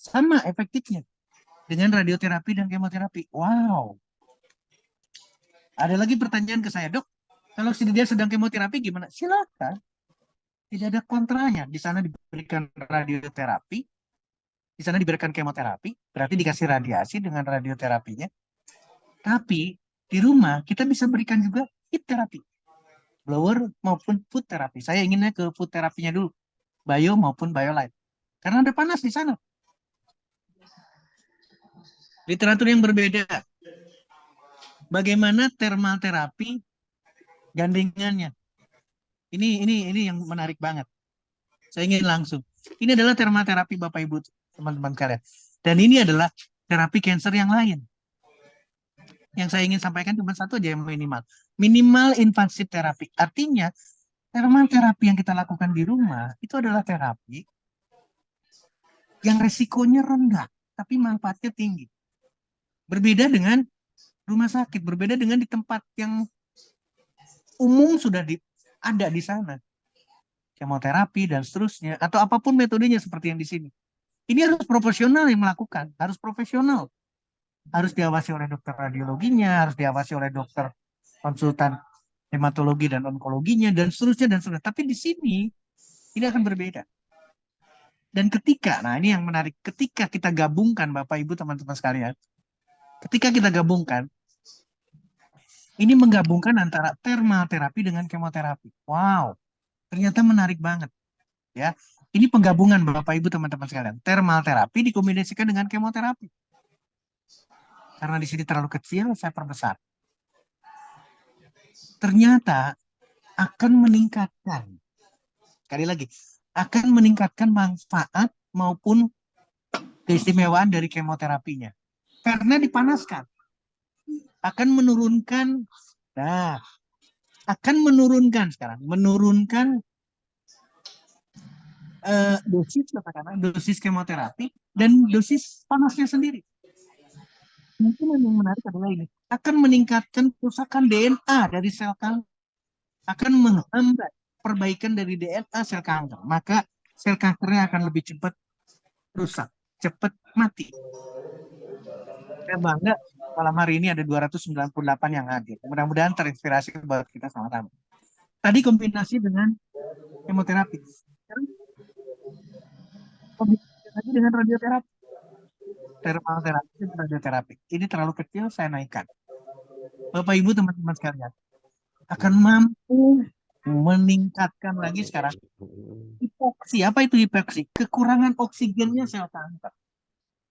sama efektifnya dengan radioterapi dan kemoterapi. Wow. Ada lagi pertanyaan ke saya, dok. Kalau dia sedang kemoterapi gimana? Silakan. Tidak ada kontranya. Di sana diberikan radioterapi, di sana diberikan kemoterapi, berarti dikasih radiasi dengan radioterapinya. Tapi di rumah kita bisa berikan juga heat terapi, blower maupun food terapi. Saya inginnya ke food terapinya dulu, bio maupun biolight. Karena ada panas di sana. Literatur yang berbeda. Bagaimana thermal terapi gandingannya? Ini yang menarik banget. Saya ingin langsung. Ini adalah thermal terapi Bapak Ibu teman-teman kalian. Dan ini adalah terapi cancer yang lain. Yang saya ingin sampaikan cuma satu aja yang minimal. Minimal invasive terapi. Artinya thermal terapi yang kita lakukan di rumah itu adalah terapi yang resikonya rendah, tapi manfaatnya tinggi. Berbeda dengan rumah sakit, berbeda dengan di tempat yang umum sudah ada di sana. Kemoterapi dan seterusnya, atau apapun metodenya seperti yang di sini. Ini harus profesional yang melakukan, harus profesional. Harus diawasi oleh dokter radiologinya, harus diawasi oleh dokter konsultan hematologi dan onkologinya, dan seterusnya, dan seterusnya. Tapi di sini, ini akan berbeda. Dan nah ini yang menarik, ketika kita gabungkan Bapak Ibu teman-teman sekalian, ketika kita gabungkan, ini menggabungkan antara thermal terapi dengan kemoterapi. Wow, ternyata menarik banget. Ya, ini penggabungan Bapak Ibu teman-teman sekalian. Thermal terapi dikombinasikan dengan kemoterapi. Karena di sini terlalu kecil, saya perbesar. Ternyata akan meningkatkan, sekali lagi, akan meningkatkan manfaat maupun keistimewaan dari kemoterapinya. Karena dipanaskan. Akan menurunkan, akan menurunkan sekarang, menurunkan dosis kemoterapi dan dosis panasnya sendiri. Mungkin yang menarik adalah ini, akan meningkatkan kerusakan DNA dari sel kanker, akan menghambat perbaikan dari DNA sel kanker, maka sel kankernya akan lebih cepat rusak, cepat mati. Saya bangga malam hari ini ada 298 yang hadir. Mudah-mudahan terinspirasi buat kita sama-sama. Tadi kombinasi dengan kemoterapi. Sekarang kombinasi lagi dengan radioterapi. Thermal terapi dan radioterapi. Ini terlalu kecil, saya naikkan. Bapak Ibu teman-teman sekalian, akan mampu meningkatkan lagi sekarang hipoksi. Apa itu hipoksi? Kekurangan oksigennya sel kanker.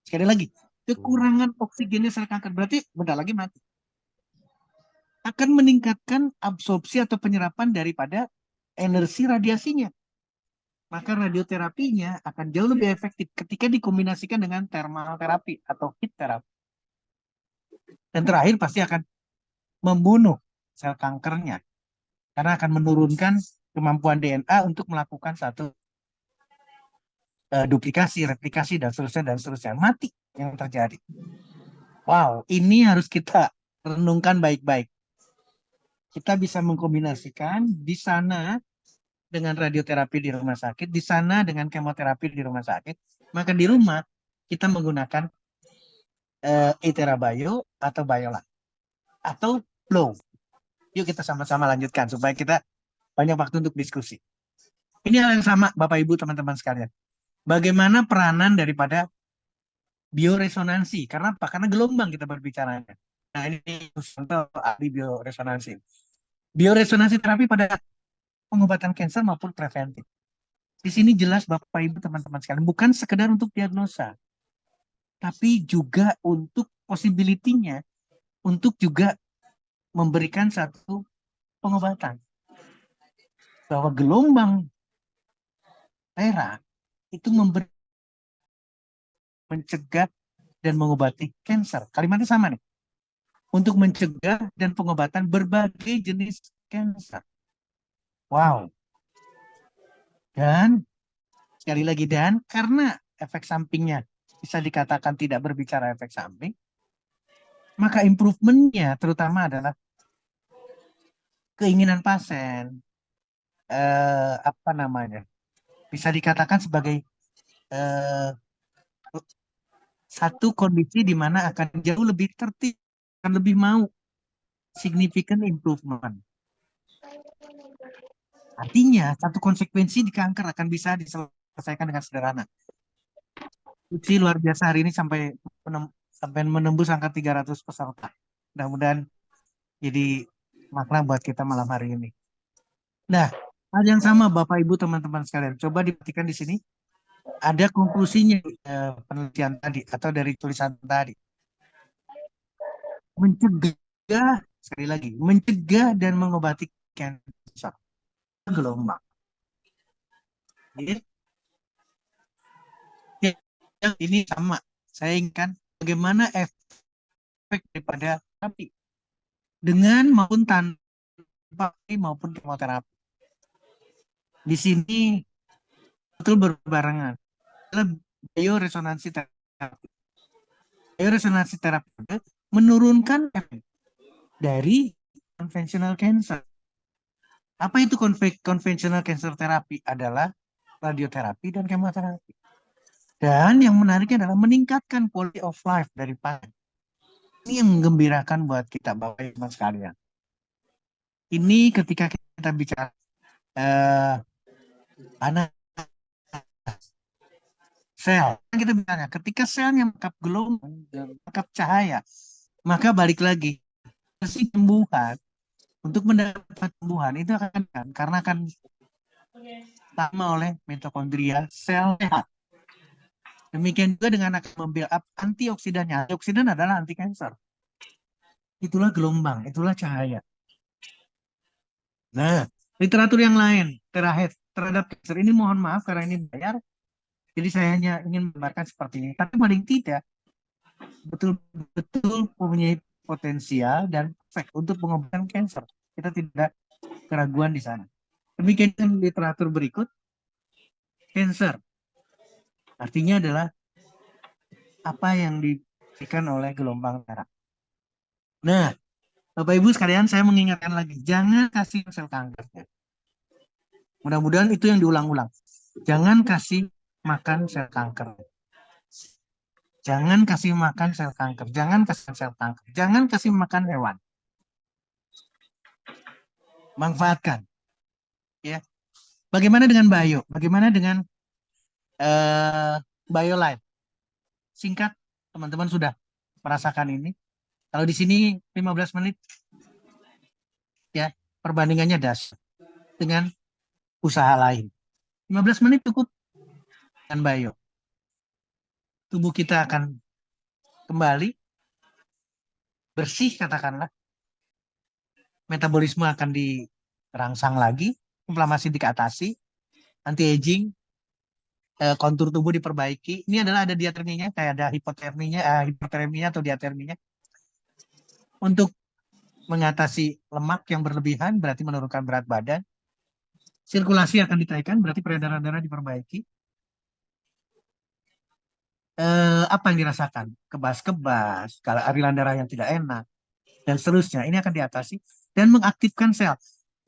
Sekali lagi, kekurangan oksigennya sel kanker berarti bentar lagi mati. Akan meningkatkan absorpsi atau penyerapan daripada energi radiasinya. Maka radioterapinya akan jauh lebih efektif ketika dikombinasikan dengan thermal terapi atau heat terapi. Dan terakhir pasti akan membunuh sel kankernya. Karena akan menurunkan kemampuan DNA untuk melakukan satu duplikasi, replikasi, dan seterusnya. Mati yang terjadi. Wow, ini harus kita renungkan baik-baik. Kita bisa mengkombinasikan di sana dengan radioterapi di rumah sakit, di sana dengan kemoterapi di rumah sakit, maka di rumah kita menggunakan Iterabayo atau Biola atau Flow. Yuk kita sama-sama lanjutkan supaya kita banyak waktu untuk diskusi. Ini hal yang sama Bapak Ibu teman-teman sekalian. Bagaimana peranan daripada bioresonansi? Karena apa? Karena gelombang kita berbicaranya. Nah ini contoh ahli bioresonansi. Bioresonansi terapi pada pengobatan kanker maupun preventif. Di sini jelas Bapak Ibu teman-teman sekalian, bukan sekedar untuk diagnosa, tapi juga untuk possibility-nya, untuk juga memberikan satu pengobatan. Bahwa gelombang tera itu mencegah dan mengobati kanker. Kalimatnya sama nih. Untuk mencegah dan pengobatan berbagai jenis kanker. Wow. Dan sekali lagi, dan karena efek sampingnya bisa dikatakan tidak berbicara efek samping, maka improvementnya terutama adalah keinginan pasien, apa namanya, bisa dikatakan sebagai satu kondisi di mana akan jauh lebih tertib, akan lebih mau significant improvement. Artinya, satu konsekuensi di kanker akan bisa diselesaikan dengan sederhana. Uci luar biasa hari ini sampai menembus angka 300 peserta. Mudah-mudahan jadi makna buat kita malam hari ini. Nah, hal yang sama Bapak Ibu teman-teman sekalian. Coba diperhatikan di sini. Ada konklusinya penelitian tadi atau dari tulisan tadi. Mencegah, sekali lagi, mencegah dan mengobati kanker gelombang. Jadi, yang ini sama. Saya inginkan bagaimana efek daripada terapi dengan maupun tanpa maupun kemoterapi. Di sini betul berbarengan. Adalah bioresonansi terapi. Bioresonansi terapi menurunkan efek dari conventional cancer. Apa itu conventional cancer terapi? Adalah radioterapi dan kemoterapi. Dan yang menariknya adalah meningkatkan quality of life dari pasien. Ini yang menggembirakan buat kita Bapak Ibu sekalian. Ini ketika kita bicara anak sel, kita bicara ketika selnya menangkap gelombang, menangkap cahaya, maka balik lagi kesembuhan untuk mendapat sembuhan itu akan karena akan sama oleh mitokondria sel sehat. Demikian juga dengan akan membuild up antioksidannya. Antioksidan adalah anti kanker. Itulah gelombang, itulah cahaya. Nah, literatur yang lain terhadap kanker ini mohon maaf karena ini bayar. Jadi saya hanya ingin menggambarkan seperti ini. Tapi paling tidak betul-betul mempunyai potensial dan efek untuk pengobatan kanker. Kita tidak keraguan di sana. Demikian literatur berikut. Kanker artinya adalah apa yang diberikan oleh gelombang darah. Nah, Bapak Ibu sekalian, saya mengingatkan lagi, jangan kasih sel kankernya. Mudah-mudahan itu yang diulang-ulang. Jangan kasih makan sel kanker. Jangan kasih makan sel kanker. Jangan kasih sel kanker. Jangan kasih makan hewan. Manfaatkan. Ya. Bagaimana dengan bio? Bagaimana dengan BioLife? Singkat, teman-teman sudah merasakan ini. Kalau di sini 15 menit, ya perbandingannya das dengan usaha lain. 15 menit cukup dengan bio. Tubuh kita akan kembali bersih katakanlah. Metabolisme akan dirangsang lagi, inflamasi dikatasi, anti-aging, kontur tubuh diperbaiki. Ini adalah ada diaterminya, kayak ada hipoterminya atau diaterminya. Untuk mengatasi lemak yang berlebihan berarti menurunkan berat badan. Sirkulasi akan dinaikkan berarti peredaran darah diperbaiki. Apa yang dirasakan? Kebas-kebas, kalau aliran darah yang tidak enak, dan seterusnya. Ini akan diatasi dan mengaktifkan sel.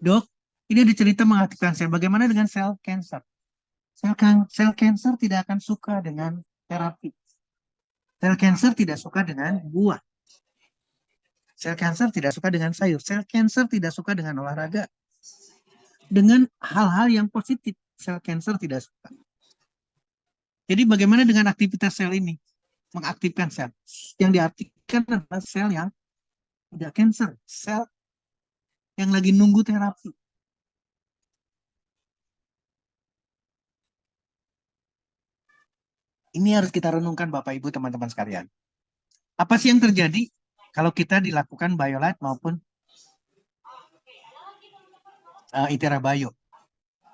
Dok, ini ada cerita mengaktifkan sel. Bagaimana dengan sel kanker? Sel kanker tidak akan suka dengan terapi. Sel kanker tidak suka dengan buah. Sel kanker tidak suka dengan sayur. Sel kanker tidak suka dengan olahraga. Dengan hal-hal yang positif, sel kanker tidak suka. Jadi bagaimana dengan aktivitas sel ini? Mengaktifkan sel. Yang diartikan adalah sel yang tidak kanker. Sel yang lagi nunggu terapi. Ini harus kita renungkan Bapak Ibu teman-teman sekalian. Apa sih yang terjadi kalau kita dilakukan BioLite maupun Itera Bio?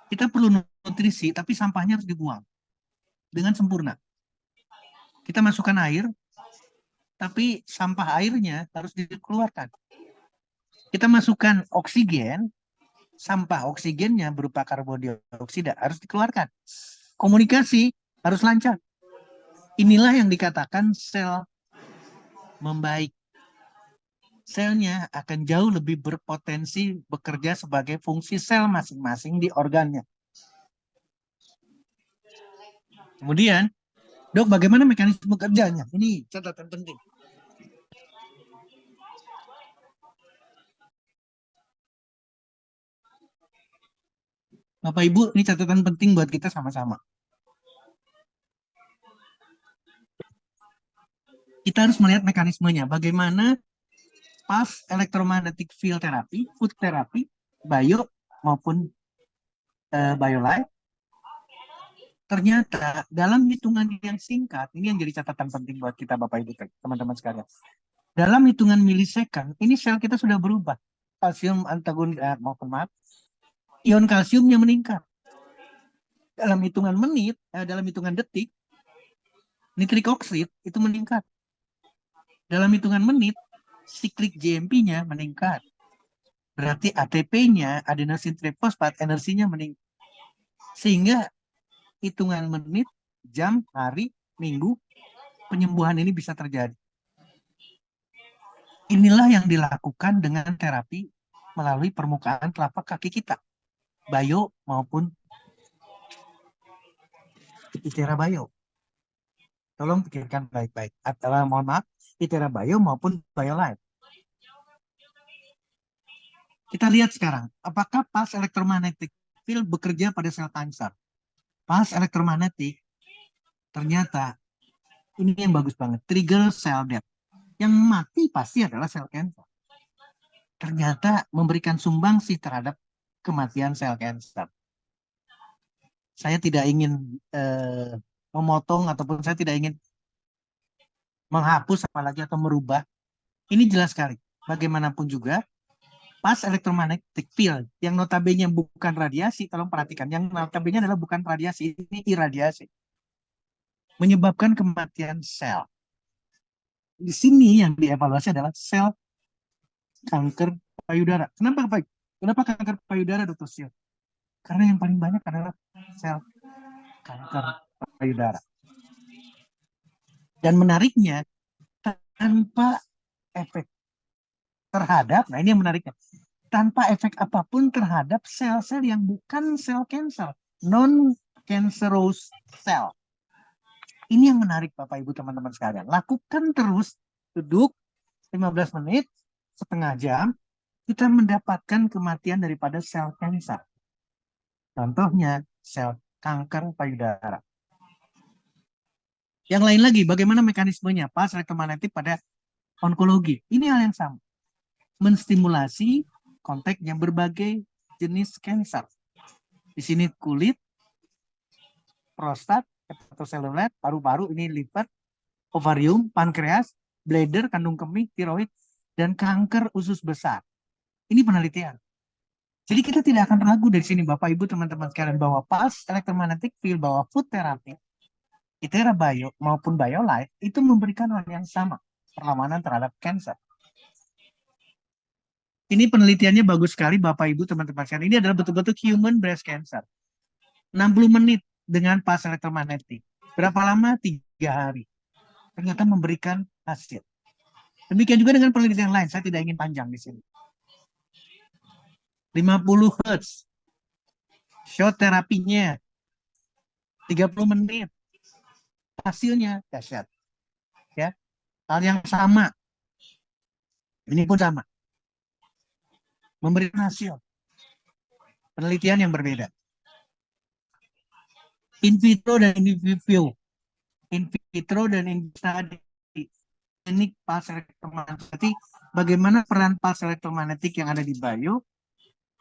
Kita perlu nutrisi, tapi sampahnya harus dibuang dengan sempurna. Kita masukkan air, tapi sampah airnya harus dikeluarkan. Kita masukkan oksigen, sampah oksigennya berupa karbon dioksida harus dikeluarkan. Komunikasi harus lancar. Inilah yang dikatakan sel membaik. Selnya akan jauh lebih berpotensi bekerja sebagai fungsi sel masing-masing di organnya. Kemudian, Dok, bagaimana mekanisme kerjanya? Ini catatan penting. Bapak Ibu, ini catatan penting buat kita sama-sama. Kita harus melihat mekanismenya. Bagaimana pulse electromagnetic field therapy, food therapy, bio maupun biolight, ternyata dalam hitungan yang singkat, ini yang jadi catatan penting buat kita Bapak Ibu, teman-teman sekalian. Dalam hitungan milisekund, ini sel kita sudah berubah. Kalsium antagon, maupun maaf, ion kalsiumnya meningkat. Dalam hitungan menit, dalam hitungan detik, nitrik oxide itu meningkat. Dalam hitungan menit, siklik GMP-nya meningkat. Berarti ATP-nya, adenosine triphosphate, energinya meningkat. Sehingga hitungan menit, jam, hari, minggu, penyembuhan ini bisa terjadi. Inilah yang dilakukan dengan terapi melalui permukaan telapak kaki kita, bio maupun Itera Bio. Tolong pikirkan baik-baik. Atau mohon maaf, Itera Bio maupun BioLife. Kita lihat sekarang, apakah pulse electromagnetic field bekerja pada sel kanker? Pulse electromagnetic ternyata ini yang bagus banget, trigger cell death. Yang mati pasti adalah sel kanker. Ternyata memberikan sumbangsi terhadap kematian sel kanker. Saya tidak ingin memotong ataupun saya tidak ingin menghapus apalagi atau merubah. Ini jelas sekali. Bagaimanapun juga, pulse electromagnetic field yang notabene bukan radiasi, tolong perhatikan, yang notabene adalah bukan radiasi, ini iradiasi, menyebabkan kematian sel. Di sini yang dievaluasi adalah sel kanker payudara. Kenapa kanker payudara, Dr. Sil? Karena yang paling banyak adalah sel kanker payudara. Dan menariknya, tanpa efek terhadap, nah ini yang menariknya, tanpa efek apapun terhadap sel-sel yang bukan sel kanker, non-cancerous cell. Ini yang menarik Bapak Ibu teman-teman sekalian. Lakukan terus, duduk 15 menit, setengah jam, kita mendapatkan kematian daripada sel kanker. Contohnya sel kanker payudara. Yang lain lagi, bagaimana mekanismenya? Pulse elektromagnetik pada onkologi. Ini hal yang sama. Menstimulasi kontaknya berbagai jenis kanker. Di sini kulit, prostat, hepatoseluler, paru-paru, ini liver, ovarium, pankreas, bladder, kandung kemih, tiroid, dan kanker usus besar. Ini penelitian. Jadi kita tidak akan ragu dari sini Bapak Ibu teman-teman sekalian bahwa pulse electromagnetic field, bahwa food therapy, Itera Bio maupun BioLife itu memberikan hal yang sama, perlawanan terhadap kanker. Ini penelitiannya bagus sekali Bapak Ibu teman-teman sekalian. Ini adalah betul-betul human breast cancer. 60 menit dengan pulse electromagnetic. Berapa lama? 3 hari. Ternyata memberikan hasil. Demikian juga dengan penelitian lain. Saya tidak ingin panjang di sini. 50 Hz. Shot terapinya 30 menit. Hasilnya dahsyat. Ya. Hal yang sama. Ini pun sama. Memberikan hasil. Penelitian yang berbeda. In vitro dan in vivo. In vitro dan in study. Teknik pulse elektromagnetik. Bagaimana peran pulse elektromagnetik yang ada di bio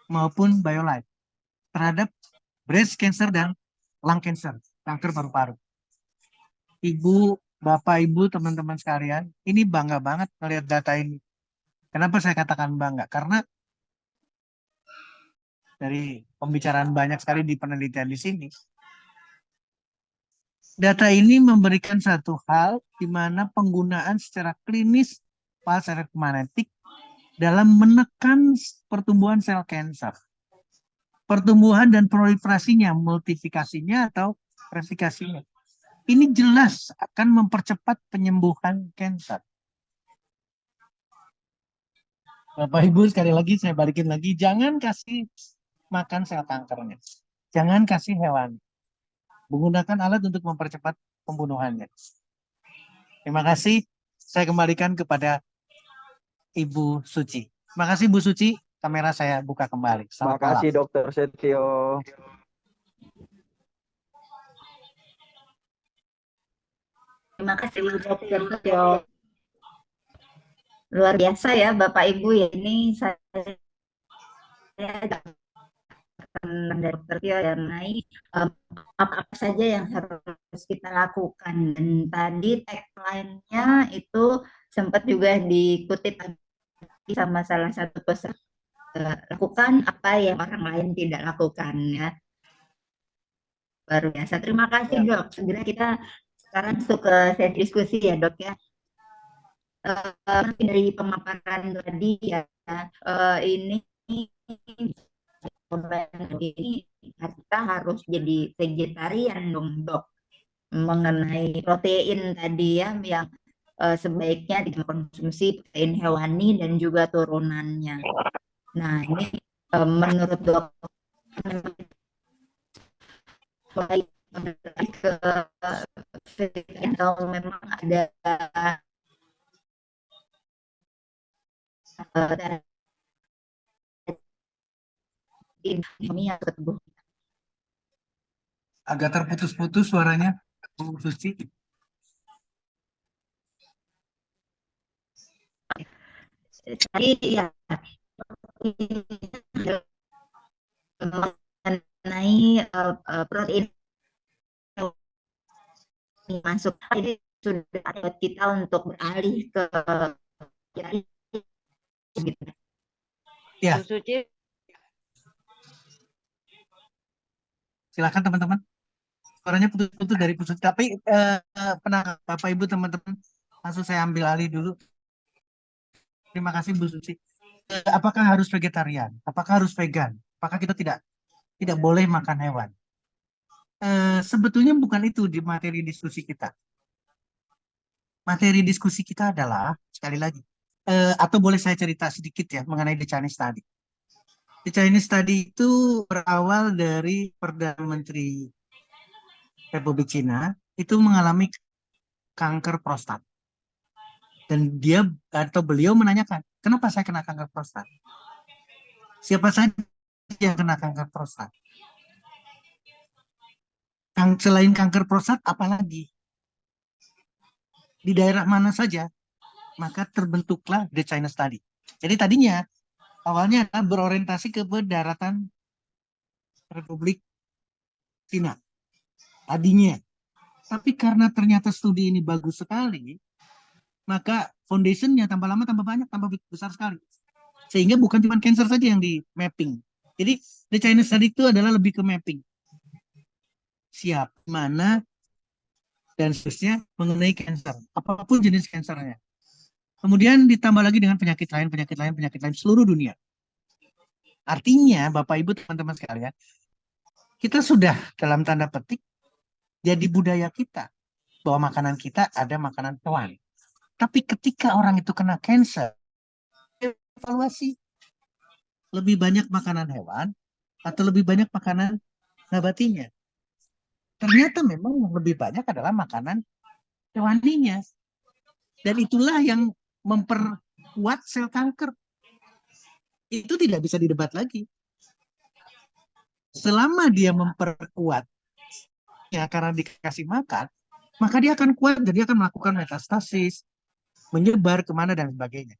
maupun biolife terhadap breast cancer dan lung cancer, kanker paru-paru. Ibu, Bapak, Ibu, teman-teman sekalian, ini bangga banget melihat data ini. Kenapa saya katakan bangga? Karena dari pembicaraan banyak sekali di penelitian di sini, data ini memberikan satu hal di mana penggunaan secara klinis pulse elektromagnetik dalam menekan pertumbuhan sel kanker. Pertumbuhan dan proliferasinya, multifikasinya atau replikasinya. Ini jelas akan mempercepat penyembuhan kanker. Bapak Ibu sekali lagi saya balikin lagi, jangan kasih makan sel kankernya. Jangan kasih hewan. menggunakan alat untuk mempercepat pembunuhannya. Terima kasih. Saya kembalikan kepada Ibu Suci. Terima kasih Bu Suci. Kamera saya buka kembali. Selamat malam. Makasih Dokter Setio. Terima kasih Dokter Setio. Luar biasa ya Bapak Ibu ya. Ini saya dari Dokter Tio mengenai apa-apa saja yang harus kita lakukan. Dan tadi tagline-nya itu sempat juga dikutip sama salah satu peserta, lakukan apa yang orang lain tidak lakukan ya. Luar biasa. Terima kasih Dok. Segera kita sekarang masuk ke sesi diskusi ya Dok ya. Dari pemaparan tadi ya, ini kita harus jadi vegetarian dong Dok, mengenai protein tadi ya, yang sebaiknya dikonsumsi protein hewani dan juga turunannya. Nah ini menurut Dok ke atau memang ada ini yang tubuh. Agak terputus-putus suaranya, Bu Suci. Jadi ya mengenai protein masuk, jadi sudah ada kita untuk beralih ke gitu. Ya, Bu Suci. silakan teman-teman. Suaranya putus-putus dari Bu Suci. Tapi Bapak Ibu teman-teman, langsung saya ambil alih dulu. Terima kasih Bu Suci. Apakah harus vegetarian? Apakah harus vegan? Apakah kita tidak boleh makan hewan? Sebetulnya bukan itu di materi diskusi kita. Materi diskusi kita adalah, sekali lagi, atau boleh saya cerita sedikit ya mengenai The Chinese Study. The Chinese Study itu berawal dari Perdana Menteri Republik Cina itu mengalami kanker prostat. Dan dia atau beliau menanyakan, kenapa saya kena kanker prostat? Siapa saja yang kena kanker prostat? Selain kanker prostat, apalagi? Di daerah mana saja? Maka terbentuklah The China Study. Jadi tadinya, awalnya adalah berorientasi ke daratan Republik Cina. Tadinya. Tapi karena ternyata studi ini bagus sekali, maka foundationnya tambah lama tambah banyak, tambah besar sekali. Sehingga bukan cuma cancer saja yang di mapping. Jadi The China Study itu adalah lebih ke mapping. Siap, mana, dan seterusnya mengenai cancer. Apapun jenis cancernya. Kemudian ditambah lagi dengan penyakit lain seluruh dunia. Artinya, Bapak Ibu teman-teman sekalian, kita sudah dalam tanda petik jadi budaya kita bahwa makanan kita ada makanan hewan. Tapi ketika orang itu kena cancer, evaluasi lebih banyak makanan hewan atau lebih banyak makanan nabatinya. Ternyata memang yang lebih banyak adalah makanan hewaninya. Dan itulah yang memperkuat sel kanker. Itu tidak bisa didebat lagi. Selama dia memperkuat ya karena dikasih makan, maka dia akan kuat dan dia akan melakukan metastasis, menyebar kemana dan sebagainya.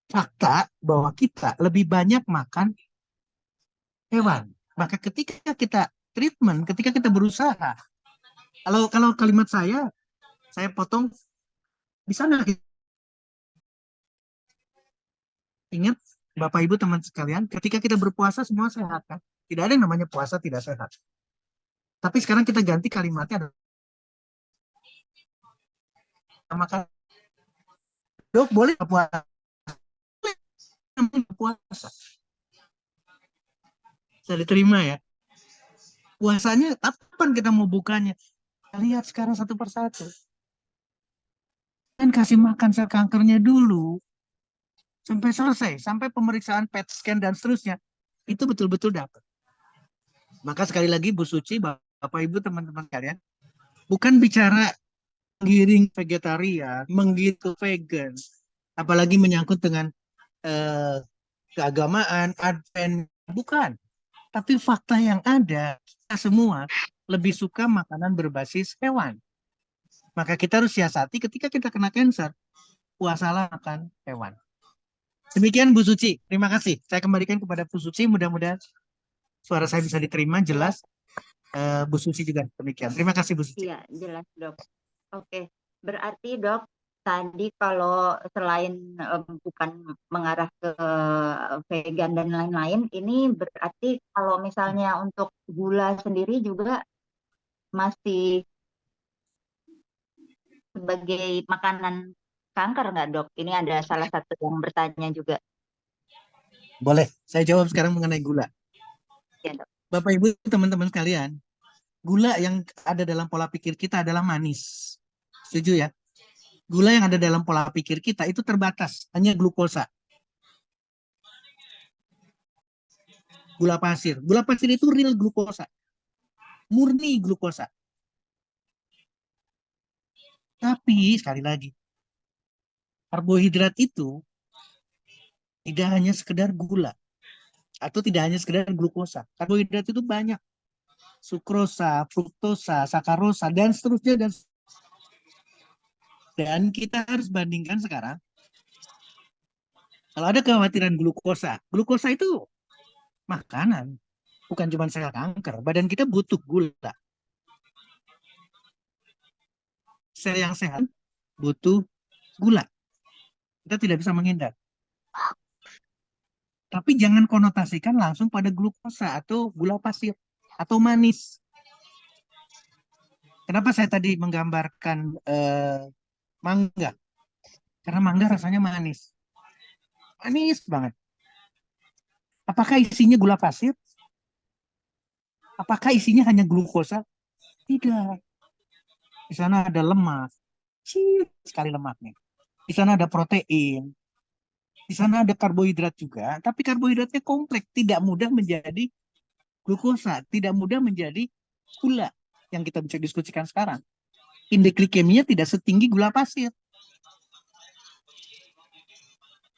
Fakta bahwa kita lebih banyak makan hewan. Maka ketika kita treatment, ketika kita berusaha, kalau kalimat saya potong, bisa nggak? Ingat, Bapak Ibu teman sekalian, ketika kita berpuasa semua sehat kan? Tidak ada yang namanya puasa tidak sehat. Tapi sekarang kita ganti kalimatnya makan. Dok, boleh nggak puasa? Boleh puasa. Bisa diterima ya. Puasanya kapan kita mau bukanya? Kita lihat sekarang satu persatu. Dan kasih makan sel kankernya dulu. Sampai selesai. Sampai pemeriksaan PET scan dan seterusnya. Itu betul-betul dapat. Maka sekali lagi Bu Suci, Bapak Ibu teman-teman kalian, bukan bicara menggiring vegetarian, menggiring ke vegan, apalagi menyangkut dengan eh, keagamaan, advent, bukan. Tapi fakta yang ada, kita semua lebih suka makanan berbasis hewan. Maka kita harus siasati ketika kita kena cancer, puasalah makan hewan. Demikian Bu Suci, terima kasih. Saya kembalikan kepada Bu Suci, mudah-mudahan suara saya bisa diterima, jelas. Bu Suci juga demikian. Terima kasih Bu Suci. Iya, jelas dok. Oke, berarti dok, tadi kalau selain bukan mengarah ke vegan dan lain-lain, ini berarti kalau misalnya untuk gula sendiri juga masih sebagai makanan kanker nggak dok? Ini ada salah satu yang bertanya juga. Boleh, saya jawab sekarang mengenai gula. Ya dok. Bapak Ibu teman-teman sekalian, gula yang ada dalam pola pikir kita adalah manis. Setuju ya? Gula yang ada dalam pola pikir kita itu terbatas, hanya glukosa. Gula pasir. Gula pasir itu real glukosa. Murni glukosa. Tapi sekali lagi, karbohidrat itu tidak hanya sekedar gula atau tidak hanya sekedar glukosa. Karbohidrat itu banyak. Sukrosa, fruktosa, sakarosa, dan seterusnya. Dan kita harus bandingkan sekarang. Kalau ada kekhawatiran glukosa, glukosa itu makanan, bukan cuma sel kanker. Badan kita butuh gula. Sel yang sehat butuh gula. Kita tidak bisa menghindar. Tapi jangan konotasikan langsung pada glukosa atau gula pasir atau manis. Kenapa saya tadi menggambarkan mangga? Karena mangga rasanya manis. Manis banget. Apakah isinya gula pasir? Apakah isinya hanya glukosa? Tidak. Di sana ada lemak. Sekali lemaknya. Di sana ada protein. Di sana ada karbohidrat juga. Tapi karbohidratnya kompleks. Tidak mudah menjadi glukosa. Tidak mudah menjadi gula. Yang kita bisa diskusikan sekarang. Indeks glikeminya tidak setinggi gula pasir.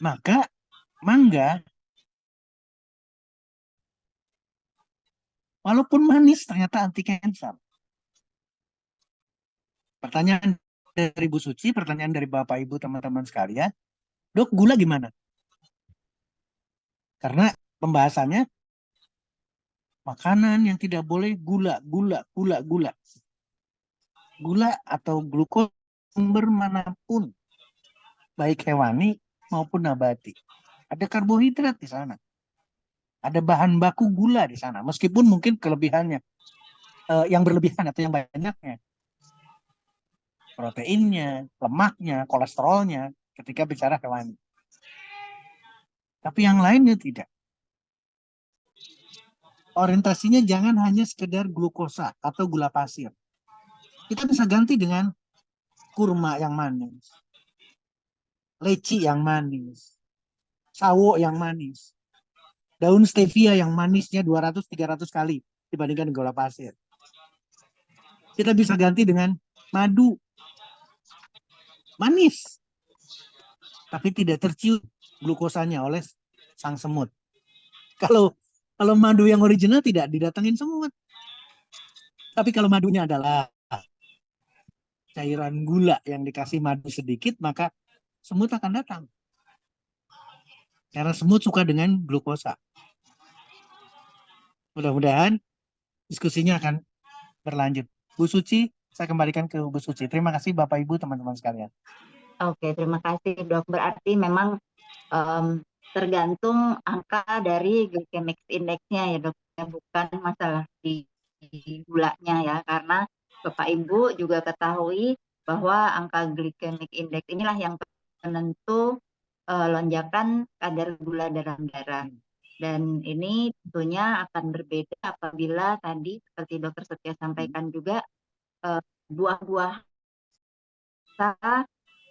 Maka mangga walaupun manis ternyata anti kanker. Pertanyaan dari Bu Suci, pertanyaan dari Bapak Ibu teman-teman sekalian, dok gula gimana? Karena pembahasannya makanan yang tidak boleh gula. Gula atau glukosa sumber manapun, baik hewani maupun nabati. Ada karbohidrat di sana. Ada bahan baku gula di sana. Meskipun mungkin kelebihannya, yang berlebihan atau yang banyaknya. Proteinnya, lemaknya, kolesterolnya ketika bicara hewani. Tapi yang lainnya tidak. Orientasinya jangan hanya sekedar glukosa atau gula pasir. Kita bisa ganti dengan kurma yang manis, leci yang manis, sawo yang manis, daun stevia yang manisnya 200-300 kali dibandingkan gula pasir. Kita bisa ganti dengan madu, manis, tapi tidak tercium glukosanya oleh sang semut. Kalau madu yang original tidak didatengin semut. Tapi kalau madunya adalah cairan gula yang dikasih madu sedikit, maka semut akan datang. Karena semut suka dengan glukosa. Mudah-mudahan diskusinya akan berlanjut. Bu Suci, saya kembalikan ke Bu Suci. Terima kasih Bapak Ibu teman-teman sekalian. Oke, terima kasih dok. Berarti memang tergantung angka dari glycemic indexnya ya dok, ya, bukan masalah di gulanya ya, karena Bapak Ibu juga ketahui bahwa angka glycemic index inilah yang penentu lonjakan kadar gula dalam darah. Dan ini tentunya akan berbeda apabila tadi seperti Dokter Setia sampaikan juga buah-buah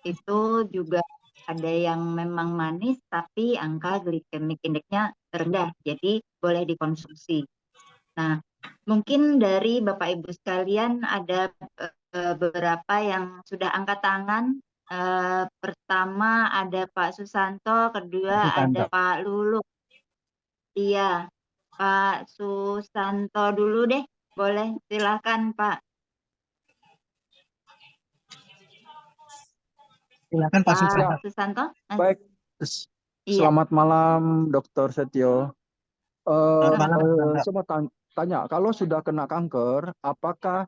itu juga ada yang memang manis tapi angka glikemik indeksnya rendah, jadi boleh dikonsumsi. Nah, Mungkin dari Bapak Ibu sekalian ada beberapa yang sudah angkat tangan. Pertama ada Pak Susanto, kedua ada Susanto. Pak Lulu. Iya, Pak Susanto dulu deh, boleh silakan Pak. Silakan Pak Ya, Susanto. Pak Susanto. baik. Iya, Selamat malam, Dr. Setio. Selamat malam Pak Susanto. Saya mau tanya, kalau sudah kena kanker, apakah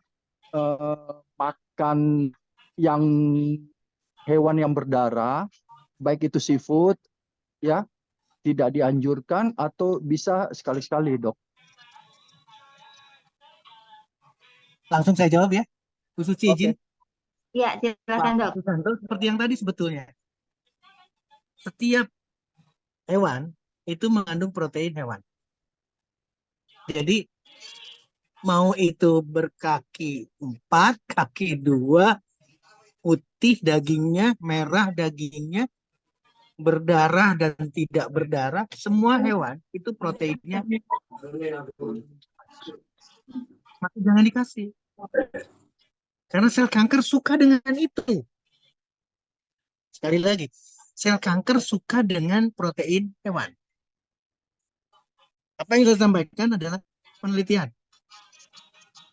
makan yang hewan yang berdarah, baik itu seafood, ya, tidak dianjurkan atau bisa sekali-sekali, Dok? Langsung saya jawab ya. Bu Suci izin. iya silakan Pak Dok. Susanto, seperti yang tadi sebetulnya. Setiap hewan itu mengandung protein hewan. Jadi mau itu berkaki 4, kaki 2, putih dagingnya, merah dagingnya, berdarah dan tidak berdarah, semua hewan itu proteinnya. Maka jangan dikasih. Karena sel kanker suka dengan itu. Sekali lagi, sel kanker suka dengan protein hewan. Apa yang saya sampaikan adalah penelitian.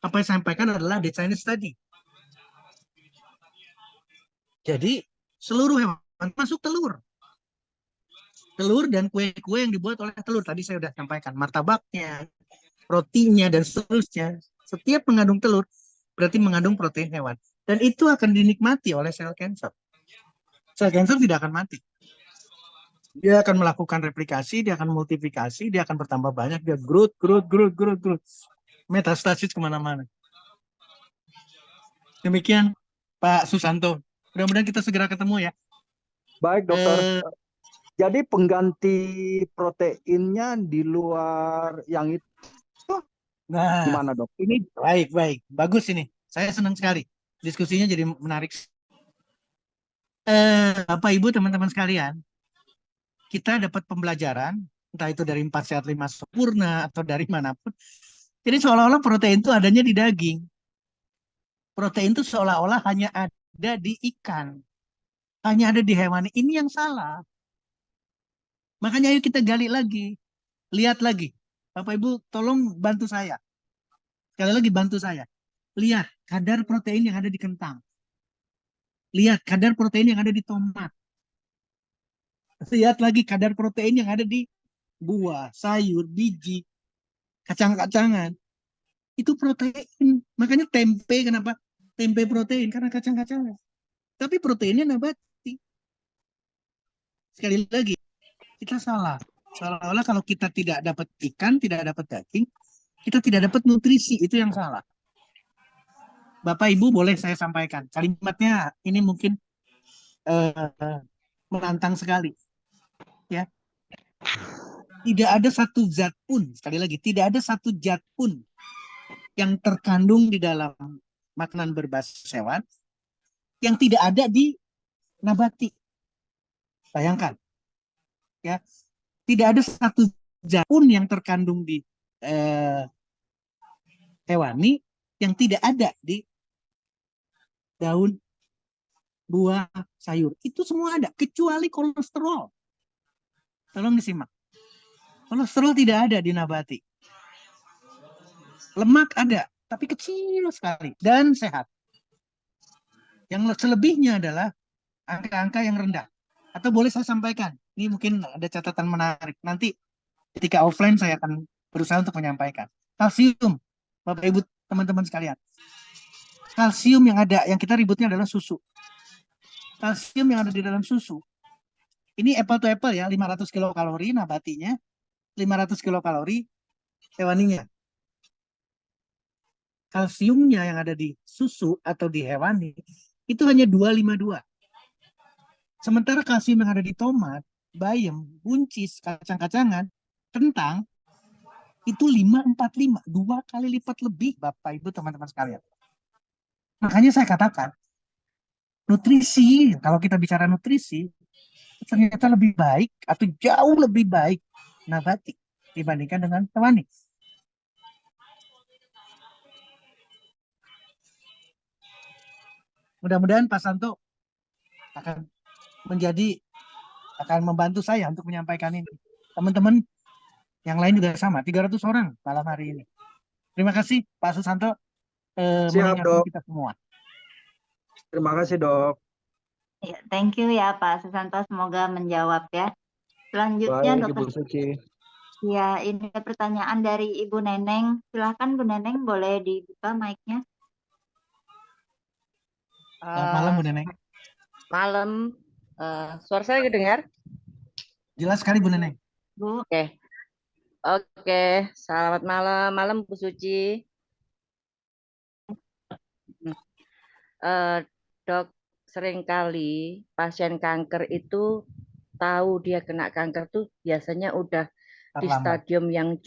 Apa yang saya sampaikan adalah the Chinese study. Jadi, seluruh hewan masuk telur. Telur dan kue-kue yang dibuat oleh telur. Tadi saya sudah sampaikan. Martabaknya, rotinya, dan seterusnya. Setiap mengandung telur, berarti mengandung protein hewan. Dan itu akan dinikmati oleh sel kanker. Sel kanker tidak akan mati. Dia akan melakukan replikasi, dia akan multiplikasi, dia akan bertambah banyak, dia growth. Metastasis kemana-mana. Demikian Pak Susanto. Mudah-mudahan kita segera ketemu ya. Baik, Dokter. Jadi pengganti proteinnya di luar yang itu Nah, gimana, Dok? ini baik. Bagus ini. Saya senang sekali. Diskusinya jadi menarik. Bapak Ibu, teman-teman sekalian, kita dapat pembelajaran, entah itu dari 4 sehat 5 sempurna atau dari manapun. Jadi seolah-olah protein itu adanya di daging. Protein itu seolah-olah hanya ada di ikan. Hanya ada di hewan. Ini yang salah. Makanya ayo kita gali lagi. Lihat lagi. Bapak Ibu tolong bantu saya. Sekali lagi bantu saya. Lihat kadar protein yang ada di kentang. Lihat kadar protein yang ada di tomat. Lihat lagi kadar protein yang ada di buah, sayur, biji, kacang-kacangan. Itu protein. Makanya tempe, kenapa? Tempe protein, karena kacang-kacangan. Tapi proteinnya nabati. Sekali lagi, kita salah. Seolah-olah kalau kita tidak dapat ikan, tidak dapat daging, kita tidak dapat nutrisi. Itu yang salah. Bapak Ibu boleh saya sampaikan. Kalimatnya ini mungkin menantang sekali. Ya. Tidak ada satu zat pun, sekali lagi, tidak ada satu zat pun yang terkandung di dalam makanan berbasis hewan yang tidak ada di nabati. Bayangkan. Ya. Tidak ada satu zat pun yang terkandung di hewani yang tidak ada di daun, buah, sayur. Itu semua ada, kecuali kolesterol. Tolong disimak. Kolesterol tidak ada di nabati. Lemak ada, tapi kecil sekali dan sehat. Yang selebihnya adalah angka-angka yang rendah. Atau boleh saya sampaikan, ini mungkin ada catatan menarik. Nanti ketika offline saya akan berusaha untuk menyampaikan. Kalsium, Bapak Ibu, teman-teman sekalian. Kalsium yang ada, yang kita ributnya adalah susu. Kalsium yang ada di dalam susu. Ini apple to apple ya, 500 kilokalori nabatinya, 500 kilokalori hewaninya. Kalsiumnya yang ada di susu atau di hewani itu hanya 252. Sementara kalsium yang ada di tomat, bayam, buncis, kacang-kacangan, kentang itu 545, 2 kali lipat lebih, Bapak Ibu teman-teman sekalian. Makanya saya katakan nutrisi, kalau kita bicara nutrisi ternyata lebih baik atau jauh lebih baik nabati dibandingkan dengan hewani. Mudah-mudahan Pak Santo akan membantu saya untuk menyampaikan ini. Teman-teman yang lain juga sama, 300 orang malam hari ini. Terima kasih Pak Susanto Siap, mengingatkan Dok. kita semua. Terima kasih, Dok. Ya, thank you ya Pak Susanto, semoga menjawab ya. Selanjutnya Baik, Dokter. Ibu Suci. Ya, ini ada pertanyaan dari Ibu Neneng. Silahkan Bu Neneng, boleh dibuka mic-nya. Selamat malam Bu Neneng. Malam, suara saya kedengar? Jelas sekali Bu Neneng. Bu. Oke, selamat malam Bu Suci. Dok, seringkali pasien kanker itu tahu dia kena kanker tuh biasanya udah di Terlambat. stadium yang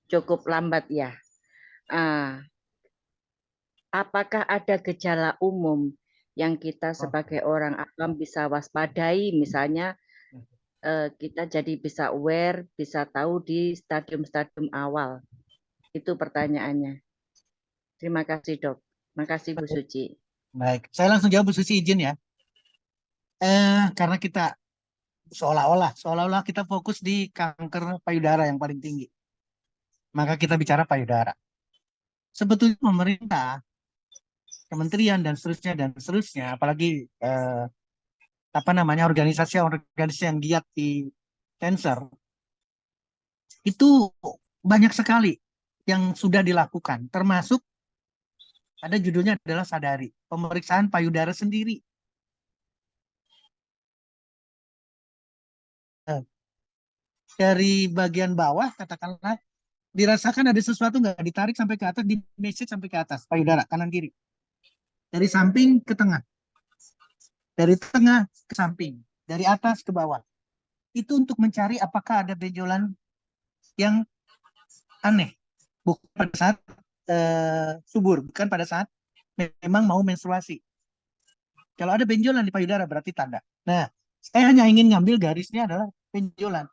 cukup lambat ya. Apakah ada gejala umum yang kita sebagai orang awam bisa waspadai, misalnya kita jadi bisa aware, bisa tahu di stadium-stadium awal? Itu pertanyaannya. Terima kasih Dok. Terima kasih Bu Suci. Baik, saya langsung jawab Bu Suci, izin ya. Karena kita seolah-olah kita fokus di kanker payudara yang paling tinggi. Maka kita bicara payudara. Sebetulnya pemerintah, kementerian dan seterusnya, apalagi organisasi yang giat di cancer, itu banyak sekali yang sudah dilakukan, termasuk ada judulnya adalah Sadari, pemeriksaan payudara sendiri. Dari bagian bawah, katakanlah, dirasakan ada sesuatu nggak, ditarik sampai ke atas, di message sampai ke atas, payudara kanan kiri. Dari samping ke tengah. Dari tengah ke samping. Dari atas ke bawah. Itu untuk mencari apakah ada benjolan yang aneh. Bukan pada saat subur, bukan pada saat memang mau menstruasi. Kalau ada benjolan di payudara berarti tanda. Nah, saya hanya ingin ngambil garisnya adalah benjolan.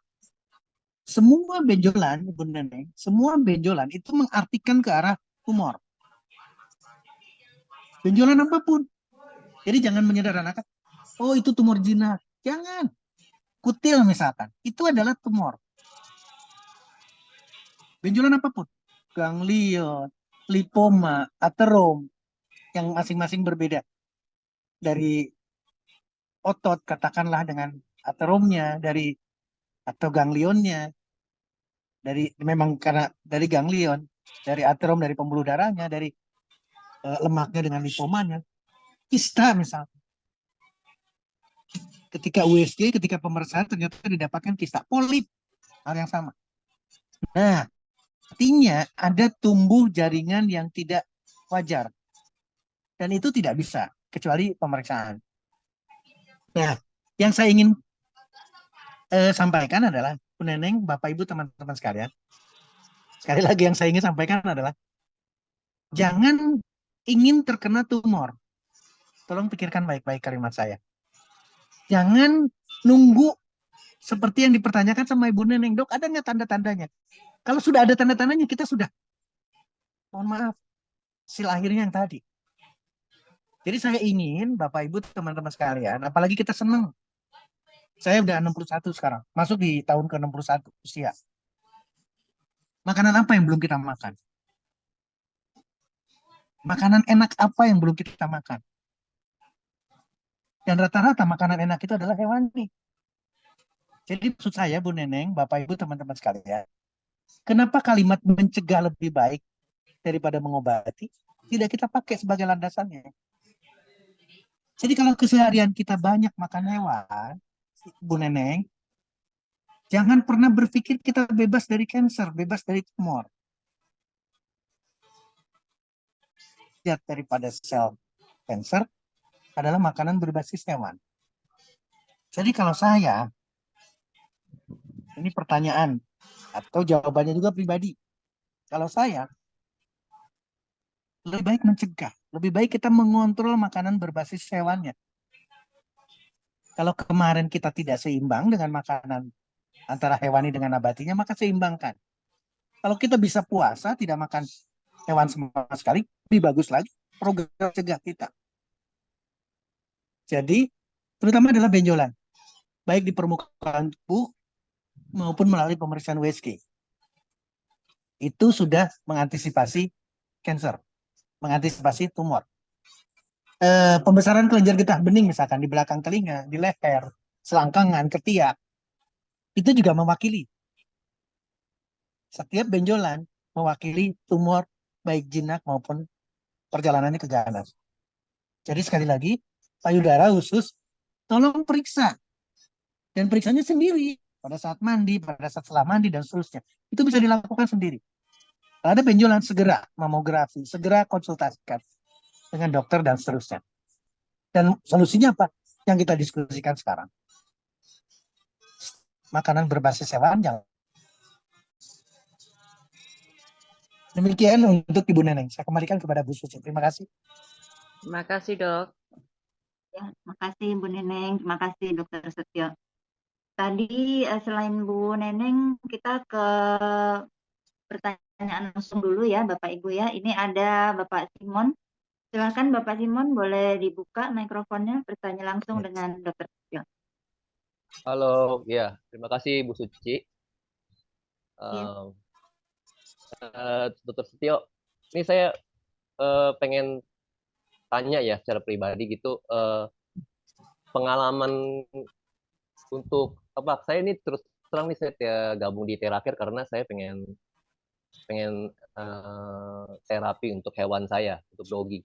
Semua benjolan, Ibu Neneng, semua benjolan itu mengartikan ke arah tumor. Benjolan apapun. Jadi jangan menyederhanakan, oh itu tumor jinak. Jangan. Kutil misalkan, itu adalah tumor. Benjolan apapun. Ganglion, lipoma, aterom, yang masing-masing berbeda. Dari otot, katakanlah dengan ateromnya, atau ganglionnya, memang karena dari ganglion, dari aterom, dari pembuluh darahnya, dari lemaknya dengan lipomanya, kista misalnya. Ketika USG, ketika pemeriksaan ternyata didapatkan kista, polip, hal yang sama. Nah, artinya ada tumbuh jaringan yang tidak wajar. Dan itu tidak bisa, kecuali pemeriksaan. Nah, yang saya ingin sampaikan adalah, Bu Neneng, Bapak Ibu, teman-teman sekalian, sekali lagi yang saya ingin sampaikan adalah, jangan ingin terkena tumor. Tolong pikirkan baik-baik kalimat saya. Jangan nunggu seperti yang dipertanyakan sama Ibu Neneng, Dok, ada nggak tanda-tandanya? Kalau sudah ada tanda-tandanya, kita sudah, mohon maaf, hasil akhirnya yang tadi. Jadi saya ingin Bapak Ibu, teman-teman sekalian, apalagi kita senang. Saya udah 61 sekarang, masuk di tahun ke-61 usia. Makanan apa yang belum kita makan? Makanan enak apa yang belum kita makan? Dan rata-rata makanan enak itu adalah hewani. Jadi maksud saya, Bu Neneng, Bapak Ibu, teman-teman sekalian, kenapa kalimat mencegah lebih baik daripada mengobati tidak kita pakai sebagai landasannya? Jadi kalau keseharian kita banyak makan hewan, Bu Neneng, jangan pernah berpikir kita bebas dari kanker, bebas dari tumor. Lihat daripada sel kanker adalah makanan berbasis hewan. Jadi kalau saya, ini pertanyaan atau jawabannya juga pribadi. Kalau saya, lebih baik mencegah, lebih baik kita mengontrol makanan berbasis hewannya. Kalau kemarin kita tidak seimbang dengan makanan antara hewani dengan nabatinya, maka seimbangkan. Kalau kita bisa puasa, tidak makan hewan sama sekali, lebih bagus lagi program cegah kita. Jadi, terutama adalah benjolan, baik di permukaan tubuh maupun melalui pemeriksaan USG. Itu sudah mengantisipasi cancer, mengantisipasi tumor. Pembesaran kelenjar getah bening misalkan di belakang telinga, di leher, selangkangan, ketiak, itu juga mewakili. Setiap benjolan mewakili tumor baik jinak maupun perjalanannya ke ganas. Jadi sekali lagi, payudara usus tolong periksa. Dan periksanya sendiri pada saat mandi, pada saat setelah mandi, dan seterusnya. Itu bisa dilakukan sendiri. Kalau ada benjolan, segera mamografi, segera konsultasikan dengan dokter dan seterusnya. Dan solusinya apa? Yang kita diskusikan sekarang. Makanan berbasis hewan jangan. Demikian untuk Ibu Neneng. Saya kembalikan kepada Bu Suci. Terima kasih. Terima kasih, Dok. Ya, terima kasih Bu Neneng, terima kasih Dokter Setio. Tadi selain Bu Neneng, kita ke pertanyaan langsung dulu ya Bapak Ibu ya. Ini ada Bapak Simon. Silakan Bapak Simon, boleh dibuka mikrofonnya, bertanya langsung dengan Dokter Setio. Halo, ya, terima kasih Bu Suci. Ya. Dokter Setio, ini saya pengen tanya ya secara pribadi gitu, pengalaman untuk apa? Saya ini terus terang nih saya gabung di Terakhir karena saya pengen terapi untuk hewan saya, untuk dogi.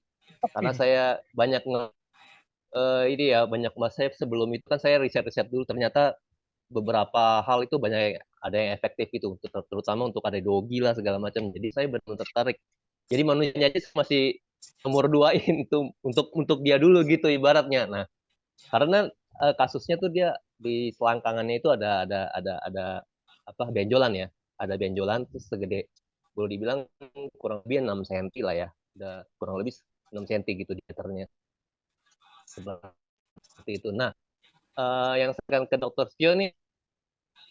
Karena saya banyak ini ya banyak mas saya sebelum itu kan saya riset-riset dulu, ternyata beberapa hal itu banyak ada yang efektif itu, terutama untuk ada dogi lah segala macam. Jadi saya benar tertarik. Jadi manusianya aja masih nomor 2-in itu untuk dia dulu gitu ibaratnya. Nah, karena kasusnya tuh dia di selangkangannya itu ada apa benjolan ya. Ada benjolan terus segede boleh dibilang kurang lebih 6 cm lah ya. Udah kurang lebih 6 cm gitu diameternya. Seperti itu. Nah, yang sekarang ke Dokter Stio nih,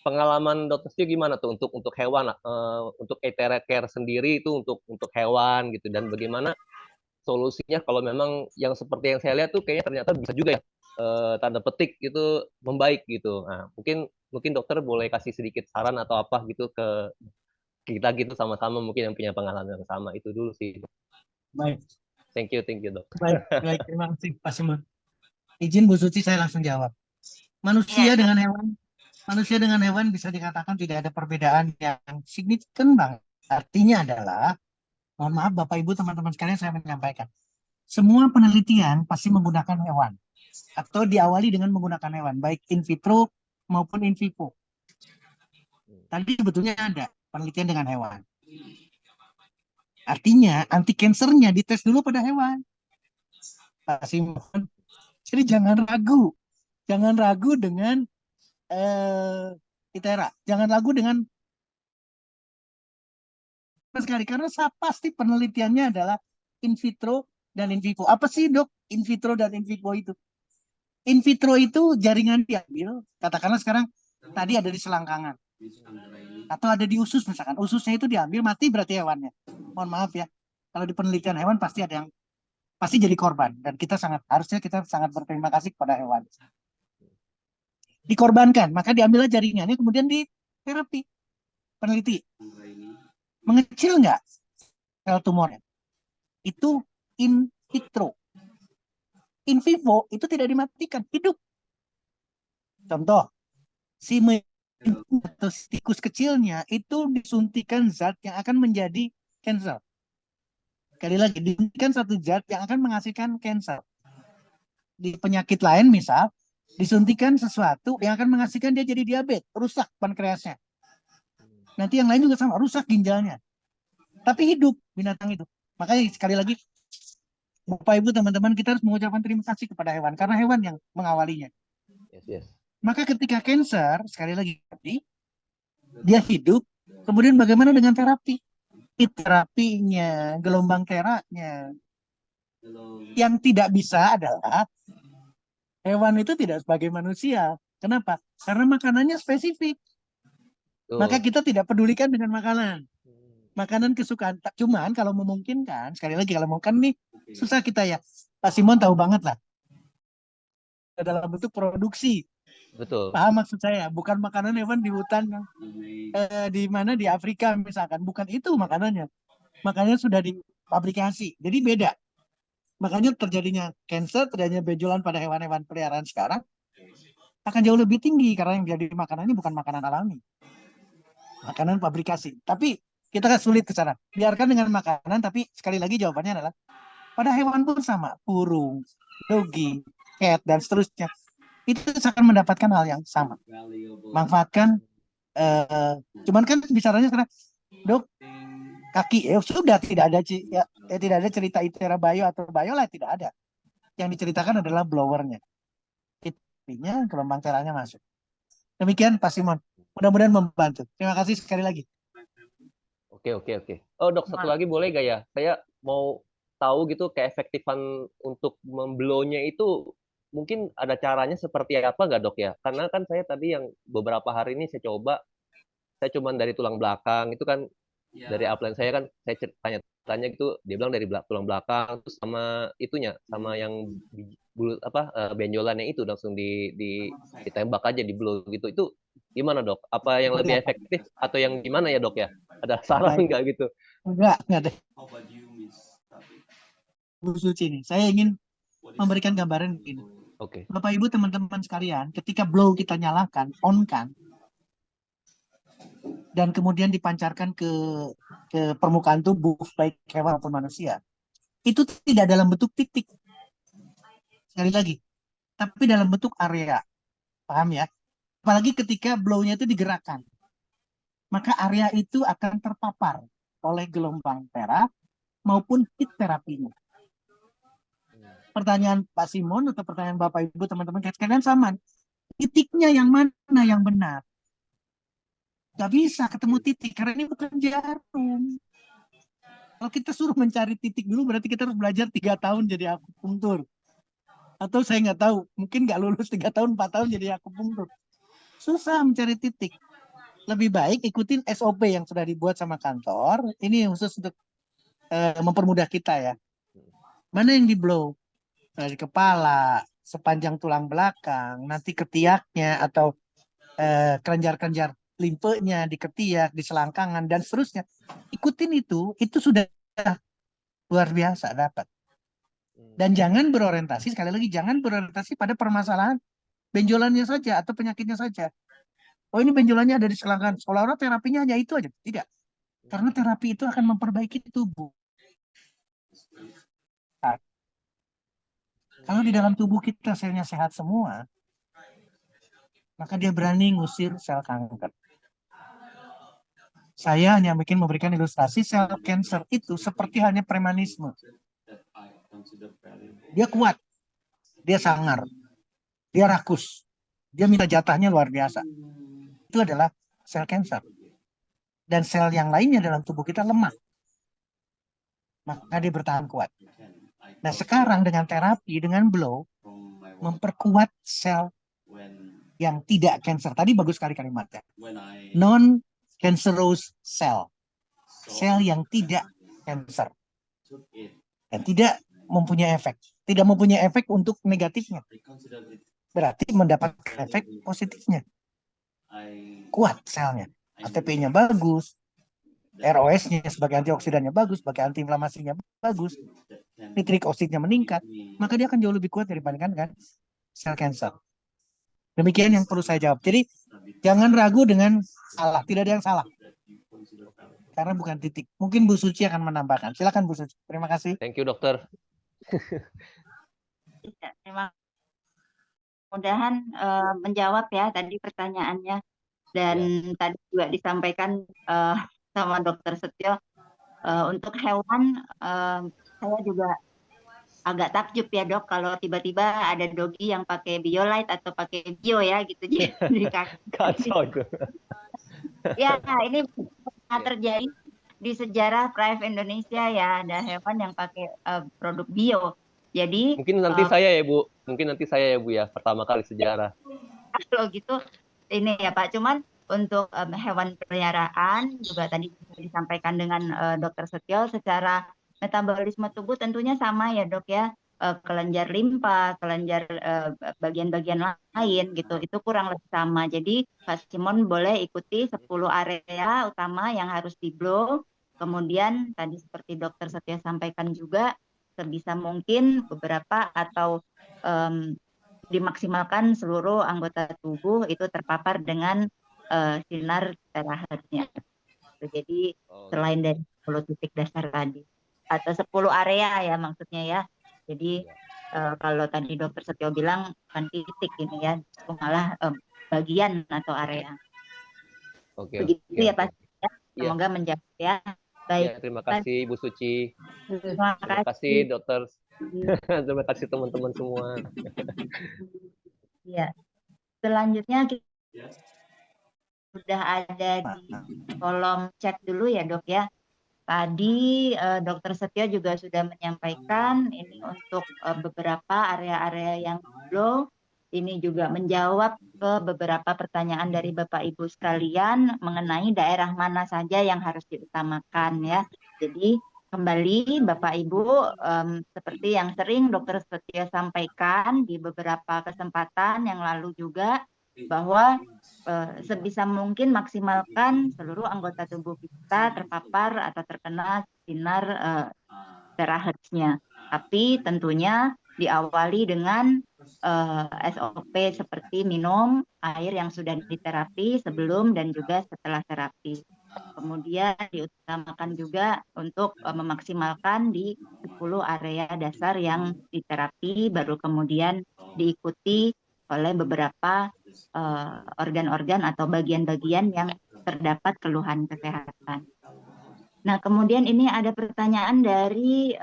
pengalaman Dokter Stio gimana tuh untuk hewan, untuk Etera Care sendiri itu untuk hewan gitu, dan bagaimana solusinya kalau memang yang seperti yang saya lihat tuh kayaknya ternyata bisa juga ya tanda petik itu membaik gitu. Nah, mungkin dokter boleh kasih sedikit saran atau apa gitu ke kita gitu sama-sama mungkin yang punya pengalaman yang sama. Itu dulu sih. Baik. Thank you dok. Baik, terima kasih Pak Simon. Izin Bu Suci saya langsung jawab. Manusia Ya. dengan hewan bisa dikatakan tidak ada perbedaan yang signifikan banget. Artinya adalah, mohon maaf Bapak Ibu teman-teman sekalian, saya menyampaikan. Semua penelitian pasti menggunakan hewan atau diawali dengan menggunakan hewan, baik in vitro maupun in vivo. Tadi sebetulnya ada penelitian dengan hewan. Artinya anti cancernya dites dulu pada hewan. Pak Simon. Jadi jangan ragu dengan Itera. Jangan ragu dengan sekali karena pasti penelitiannya adalah in vitro dan in vivo. Apa sih dok in vitro dan in vivo itu? In vitro itu jaringan diambil, katakanlah sekarang tadi ada di selangkangan atau ada di usus misalkan. Ususnya itu diambil, mati berarti hewannya. Mohon maaf ya. Kalau di penelitian hewan pasti ada yang pasti jadi korban dan harusnya kita sangat berterima kasih kepada hewan. Dikorbankan, maka diambillah jaringannya kemudian di terapi. Peneliti. Mengecil nggak sel tumornya? Itu in vitro. In vivo itu tidak dimatikan, hidup. Contoh, si atau tikus kecilnya itu disuntikan zat yang akan menjadi kanker. Sekali lagi, disuntikan satu zat yang akan menghasilkan kanker. Di penyakit lain misal, disuntikan sesuatu yang akan menghasilkan dia jadi diabetes, rusak pankreasnya. Nanti yang lain juga sama, rusak ginjalnya. Tapi hidup, binatang itu. Makanya sekali lagi, Bapak Ibu teman-teman, kita harus mengucapkan terima kasih kepada hewan, karena hewan yang mengawalinya. Yes. Maka ketika kanker, sekali lagi, dia hidup, kemudian bagaimana dengan terapi? Terapinya, gelombang teranya. Yang tidak bisa adalah hewan itu tidak sebagai manusia. Kenapa? Karena makanannya spesifik. Maka kita tidak pedulikan dengan makanan. Makanan kesukaan. Cuman kalau memungkinkan, sekali lagi kalau mau kan nih, susah kita ya. Pak Simon tahu banget lah. dalam bentuk produksi. Betul. Paham maksud saya? Bukan makanan hewan di hutan yang di mana di Afrika misalkan. Bukan itu makanannya. Makanannya sudah dipublikasi. Jadi beda. Makanya terjadinya cancer, terjadinya benjolan pada hewan-hewan peliharaan sekarang akan jauh lebih tinggi karena yang jadi makanannya bukan makanan alami. Makanan pabrikasi. Tapi kita kan sulit ke sana. Biarkan dengan makanan, tapi sekali lagi jawabannya adalah pada hewan pun sama. Burung, dogi, cat, dan seterusnya. Itu akan mendapatkan hal yang sama. Manfaatkan, cuman kan bicaranya sekarang, dok, kaki, sudah tidak ada tidak ada cerita Itera Bayo atau Bayola, tidak ada. Yang diceritakan adalah blowernya. Intinya gelombang teranya masuk. Demikian Pak Simon. Mudah-mudahan membantu. Terima kasih sekali lagi. Oke. Oh dok, satu lagi boleh gak ya? Saya mau tahu gitu keefektifan untuk memblownya itu mungkin ada caranya seperti apa nggak dok ya? Karena kan saya tadi yang beberapa hari ini saya coba, saya cuman dari tulang belakang itu kan dari upline saya kan saya tanya-tanya gitu, dia bilang dari tulang belakang terus sama itunya sama yang benjolannya itu langsung ditembak aja di blow gitu. Itu gimana dok? Apa yang lebih efektif atau yang gimana ya dok ya? Ada saran nggak gitu? Enggak ada. Bu Suci nih, saya ingin memberikan gambaran begini. Oke. Bapak Ibu teman-teman sekalian, ketika blow kita nyalakan, on kan, dan kemudian dipancarkan ke permukaan tubuh baik hewan maupun manusia, itu tidak dalam bentuk titik. Sekali lagi, tapi dalam bentuk area. Paham ya? Apalagi ketika blow-nya itu digerakkan. Maka area itu akan terpapar oleh gelombang tera maupun heat terapinya. Pertanyaan Pak Simon atau pertanyaan Bapak Ibu teman-teman sekalian sama. Titiknya yang mana yang benar? Gak bisa ketemu titik karena ini bukan jarum. Kalau kita suruh mencari titik dulu berarti kita harus belajar 3 tahun jadi akupunktur. Atau saya nggak tahu, mungkin nggak lulus 3 tahun, 4 tahun jadi akupunktur. Susah mencari titik. Lebih baik ikutin SOP yang sudah dibuat sama kantor. Ini khusus untuk mempermudah kita ya. Mana yang di blow? Dari kepala, sepanjang tulang belakang, nanti ketiaknya atau kelenjar-kelenjar limfenya di ketiak, di selangkangan dan seterusnya. Ikutin itu sudah luar biasa dapat. Dan jangan berorientasi, sekali lagi jangan berorientasi pada permasalahan benjolannya saja atau penyakitnya saja. Oh ini benjolannya ada di selangkangan, seolah-olah terapinya hanya itu aja. Tidak. Karena terapi itu akan memperbaiki tubuh. Nah, kalau di dalam tubuh kita selnya sehat semua, maka dia berani ngusir sel kanker. Saya hanya mungkin memberikan ilustrasi sel cancer itu seperti halnya premanisme. Dia kuat, dia sangar, dia rakus, dia minta jatahnya luar biasa. Itu adalah sel cancer. Dan sel yang lainnya dalam tubuh kita lemah. Maka dia bertahan kuat. Nah sekarang dengan terapi, dengan blow, memperkuat sel yang tidak cancer. Tadi bagus sekali kalimatnya. Non-cancerous cell. Sel yang tidak cancer. Dan tidak mempunyai efek. Tidak mempunyai efek untuk negatifnya. Berarti mendapatkan efek positifnya. Kuat selnya. ATP-nya bagus. ROS-nya sebagai antioksidannya bagus. Sebagai antiinflamasinya bagus. Nitrik oksidnya meningkat. Maka dia akan jauh lebih kuat dibandingkan dengan sel cancer. Demikian yang perlu saya jawab. Jadi jangan ragu dengan salah. Tidak ada yang salah. Karena bukan titik. Mungkin Bu Suci akan menambahkan. Silakan Bu Suci. Terima kasih. Thank you dokter. Terima kasih. Mudah-mudahan menjawab ya tadi pertanyaannya. Dan tadi juga disampaikan sama Dokter Setio. Untuk hewan, saya juga agak takjub ya dok kalau tiba-tiba ada dogi yang pakai biolite atau pakai bio ya gitu di kaki. Kacau itu. Ya ini pernah terjadi di sejarah Pride Indonesia ya, ada hewan yang pakai produk bio. Jadi mungkin nanti saya ya Bu, ya pertama kali sejarah. Kalau gitu ini ya Pak, cuman untuk hewan peliharaan juga tadi disampaikan dengan Dokter Setio secara metabolisme tubuh tentunya sama ya dok ya. kelenjar limpa, kelenjar bagian-bagian lain gitu. Itu kurang lebih sama. Jadi Pak Simon boleh ikuti 10 area utama yang harus di blow. Kemudian tadi seperti Dokter Setia sampaikan juga sebisa mungkin beberapa atau dimaksimalkan seluruh anggota tubuh itu terpapar dengan sinar terakhirnya. Jadi selain dari 10 titik dasar tadi atau 10 area ya maksudnya ya. Jadi kalau tadi Dokter Setio bilang bukan titik ini ya, itu malah bagian atau area. Oke, Begitu oke, ya oke. Pak. Ya. Semoga menjawab ya. Ya, Baik. terima kasih Bu Suci. Terima Terima kasih dokter. Terima kasih teman-teman semua. Ya. Selanjutnya kita sudah ada di kolom chat dulu ya Dok ya. Tadi Dokter Setio juga sudah menyampaikan ini untuk beberapa area-area yang belum. Ini juga menjawab ke beberapa pertanyaan dari Bapak Ibu sekalian mengenai daerah mana saja yang harus diutamakan ya. Jadi kembali Bapak Ibu seperti yang sering Dokter Setio sampaikan di beberapa kesempatan yang lalu juga bahwa sebisa mungkin maksimalkan seluruh anggota tubuh kita terpapar atau terkena sinar terahertznya. Tapi tentunya diawali dengan SOP seperti minum air yang sudah diterapi sebelum dan juga setelah terapi. Kemudian diutamakan juga untuk memaksimalkan di 10 area dasar yang diterapi, baru kemudian diikuti oleh beberapa organ-organ atau bagian-bagian yang terdapat keluhan kesehatan. Nah, kemudian ini ada pertanyaan dari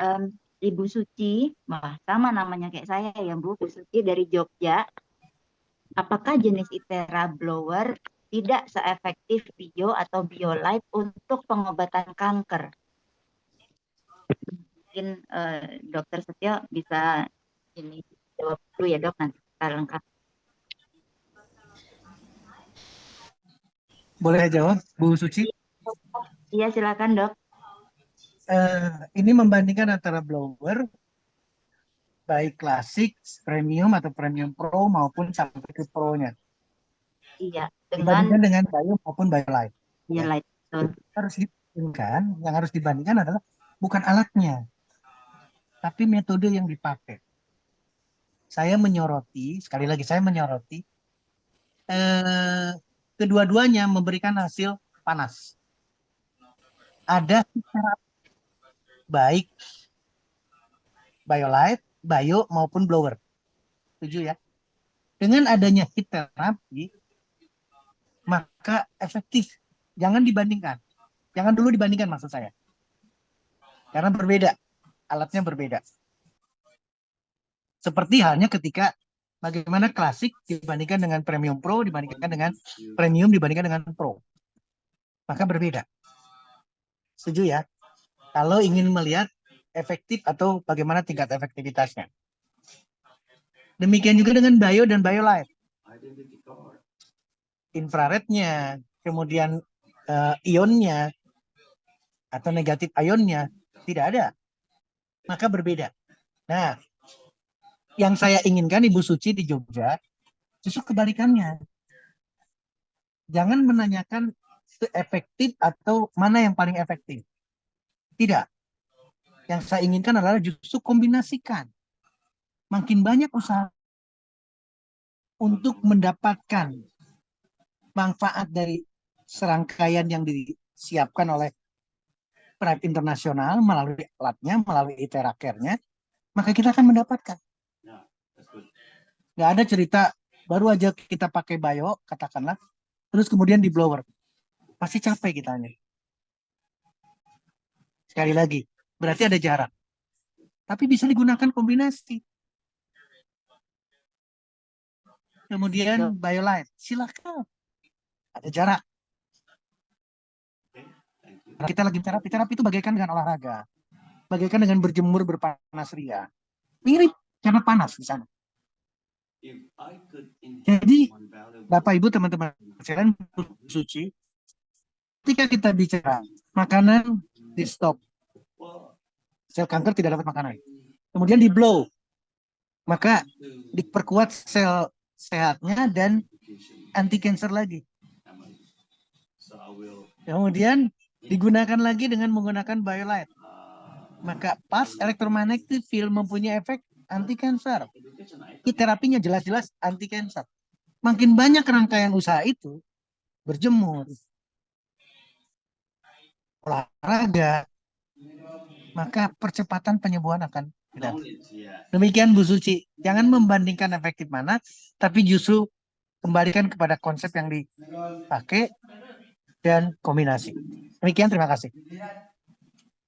Ibu Suci, wah sama namanya kayak saya ya Bu Suci dari Jogja. Apakah jenis ITERA blower tidak seefektif bio atau biolight untuk pengobatan kanker? Mungkin Dokter Setio bisa ini jawab dulu ya Dok, nanti kita lengkap. Boleh jawab, Bu Suci? Iya, silakan Dok. Ini membandingkan antara blower baik klasik, premium atau premium pro maupun sampai ke pro-nya. Iya, Dibandingkan dengan bio maupun biolight. Biolight, betul. Yang harus dibandingkan adalah bukan alatnya, tapi metode yang dipakai. Saya menyoroti, sekali lagi saya menyoroti, kedua-duanya memberikan hasil panas. Ada baik biolight, bio maupun blower. Setuju ya? Dengan adanya heat therapy, maka efektif. Jangan dibandingkan. Jangan dulu dibandingkan maksud saya. Karena berbeda. Alatnya berbeda. Seperti halnya ketika bagaimana klasik dibandingkan dengan premium pro, dibandingkan dengan premium, dibandingkan dengan pro. Maka berbeda. Setuju ya? Kalau ingin melihat efektif atau bagaimana tingkat efektivitasnya. Demikian juga dengan bio dan biolight. Infrarednya, kemudian ionnya, atau negatif ionnya, tidak ada. Maka berbeda. Nah, yang saya inginkan Ibu Suci di Jogja, justru kebalikannya. Jangan menanyakan efektif atau mana yang paling efektif. Tidak. Yang saya inginkan adalah justru kombinasikan. Makin banyak usaha untuk mendapatkan manfaat dari serangkaian yang disiapkan oleh Pride Internasional melalui alatnya, melalui ITERA Care-nya, maka kita akan mendapatkan. Nggak ada cerita baru aja kita pakai bio, katakanlah, terus kemudian di blower. Pasti capek kita nih. Sekali lagi, berarti ada jarak. Tapi bisa digunakan kombinasi. Kemudian biolight, silakan. Ada jarak. Kita lagi terapi itu bagaikan dengan olahraga. Bagaikan dengan berjemur berpanas ria. Mirip, karena panas di sana. Jadi, Bapak Ibu teman-teman sekalian Suci, ketika kita bicara makanan di stop, sel kanker tidak dapat makanan. Kemudian di blow, maka diperkuat sel sehatnya dan anti cancer lagi. Kemudian digunakan lagi dengan menggunakan BioLite. Maka pulse electromagnetic field mempunyai efek anti cancer. Terapinya jelas-jelas anti cancer. Makin banyak rangkaian usaha itu, berjemur, olahraga, maka percepatan penyembuhan akan datang. Demikian Bu Suci, jangan membandingkan efektif mana, tapi justru kembalikan kepada konsep yang dipakai dan kombinasi. Demikian, terima kasih.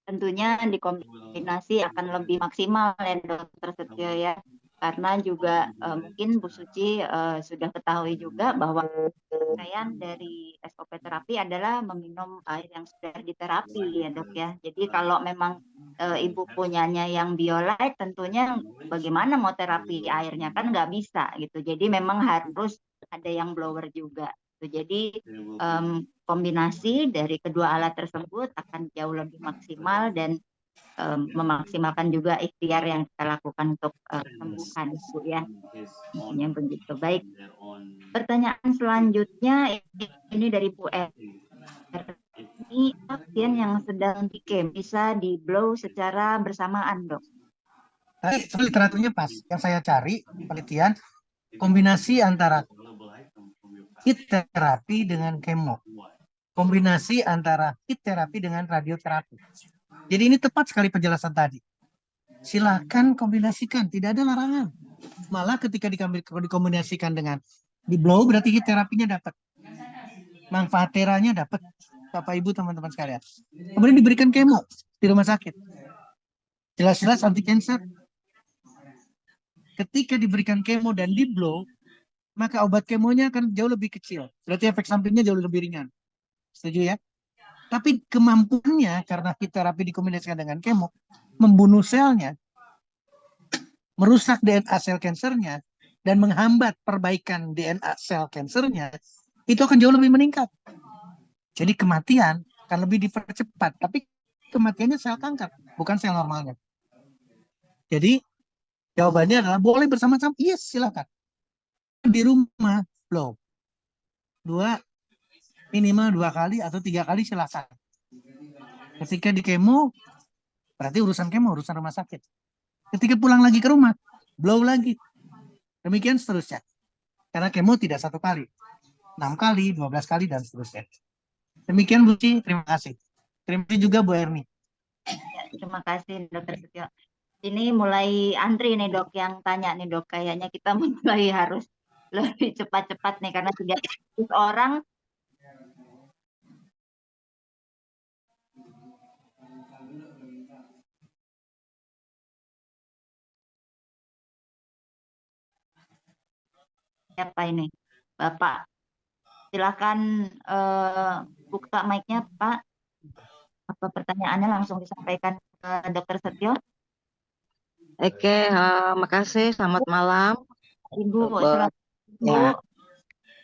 Tentunya dikombinasi akan lebih maksimal ya Dokter Setio ya, karena juga mungkin Bu Suci sudah ketahui juga bahwa rangkaian dari SOP terapi adalah meminum air yang sudah diterapi ya Dok ya. Jadi kalau memang Ibu punyanya yang BioLite, tentunya bagaimana mau terapi airnya, kan nggak bisa gitu. Jadi memang harus ada yang blower juga. Jadi kombinasi dari kedua alat tersebut akan jauh lebih maksimal dan memaksimalkan juga ikhtiar yang kita lakukan untuk kesembuhan, Bu ya. Intinya begitu. Baik. Pertanyaan selanjutnya ini dari Bu R. Ini pasien yang sedang di-cam bisa di-blow secara bersamaan, Dok? Tadi literaturnya pas. Yang saya cari penelitian kombinasi antara heat terapi dengan kemo. Kombinasi antara heat terapi dengan radioterapi. Jadi ini tepat sekali penjelasan tadi. Silakan kombinasikan, tidak ada larangan. Malah ketika dikombinasikan dengan di blow berarti heat terapinya dapat. Manfaat teranya dapat, Bapak Ibu teman-teman sekalian. Kemudian diberikan kemo di rumah sakit. Jelas-jelas anti cancer. Ketika diberikan kemo dan di blow, maka obat kemonya akan jauh lebih kecil. Berarti efek sampingnya jauh lebih ringan. Setuju ya? Tapi kemampuannya karena heat terapi dikombinasikan dengan kemo, membunuh selnya, merusak DNA sel kansernya, dan menghambat perbaikan DNA sel kansernya, itu akan jauh lebih meningkat. Jadi kematian akan lebih dipercepat, tapi kematiannya sel kanker, bukan sel normalnya. Jadi jawabannya adalah boleh bersama-sama, yes silakan. Di rumah, blow. Minimal 2 kali atau 3 kali silakan. Ketika di kemo, berarti urusan kemo, urusan rumah sakit. Ketika pulang lagi ke rumah, blow lagi. Demikian seterusnya. Karena kemo tidak 1 kali. 6 kali, 12 kali, dan seterusnya. Demikian Bu Ci, terima kasih. Terima kasih juga Bu Erni. Ya, terima kasih Dokter Setio. Ini mulai antri nih Dok yang tanya nih Dok. Kayaknya kita mulai harus lebih cepat-cepat nih karena 300 orang. Siapa ini? Bapak. Silakan buka mic-nya Pak. Apa pertanyaannya langsung disampaikan ke Dokter Setio? Oke, makasih. Selamat malam. Ibu, Ya, silakan.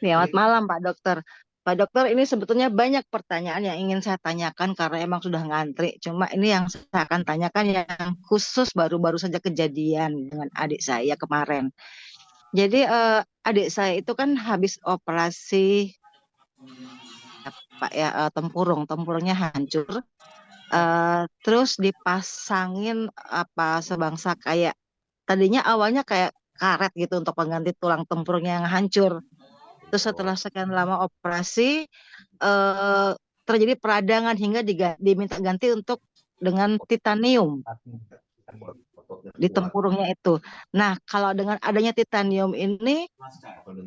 selamat malam Pak Dokter. Pak Dokter, ini sebetulnya banyak pertanyaan yang ingin saya tanyakan karena emang sudah ngantri. Cuma ini yang saya akan tanyakan yang khusus baru-baru saja kejadian dengan adik saya kemarin. Jadi adik saya itu kan habis operasi Pak ya, tempurungnya hancur. Terus dipasangin apa sebangsa kayak tadinya awalnya kayak karet gitu untuk pengganti tulang tempurungnya yang hancur. Terus setelah sekian lama operasi terjadi peradangan hingga diminta ganti dengan titanium di tempurungnya itu. Nah, kalau dengan adanya titanium ini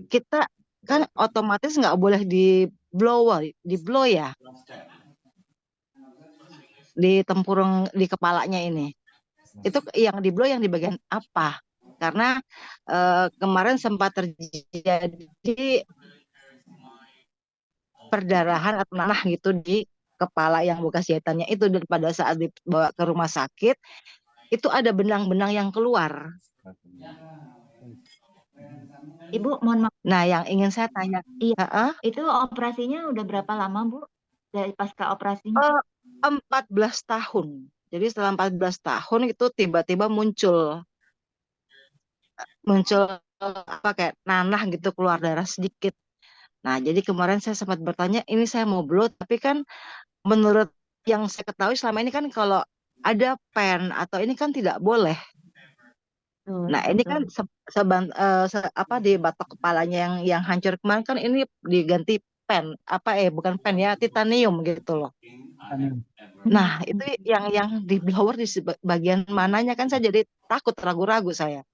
kita kan otomatis nggak boleh di blow ya di tempurung di kepalanya ini. Itu yang di blow yang di bagian apa? Karena kemarin sempat terjadi perdarahan atau nanah gitu di kepala yang bekas jahitannya itu, dan pada saat dibawa ke rumah sakit itu ada benang-benang yang keluar. Ibu, mohon maaf. Nah, yang ingin saya tanya, Itu operasinya udah berapa lama Bu? Dari pasca operasinya? 14 tahun. Jadi setelah 14 tahun itu tiba-tiba muncul muncul apa kayak nanah gitu, keluar darah sedikit. Nah, jadi kemarin saya sempat bertanya, ini saya mau blow, tapi kan menurut yang saya ketahui selama ini kan kalau ada pen atau ini kan tidak boleh. Betul, Nah, ini kan betul. apa di batok kepalanya yang hancur kemarin kan ini diganti pen, bukan pen ya, titanium gitu loh. Nah, itu yang di blower di bagian mananya kan saya jadi takut, ragu-ragu saya.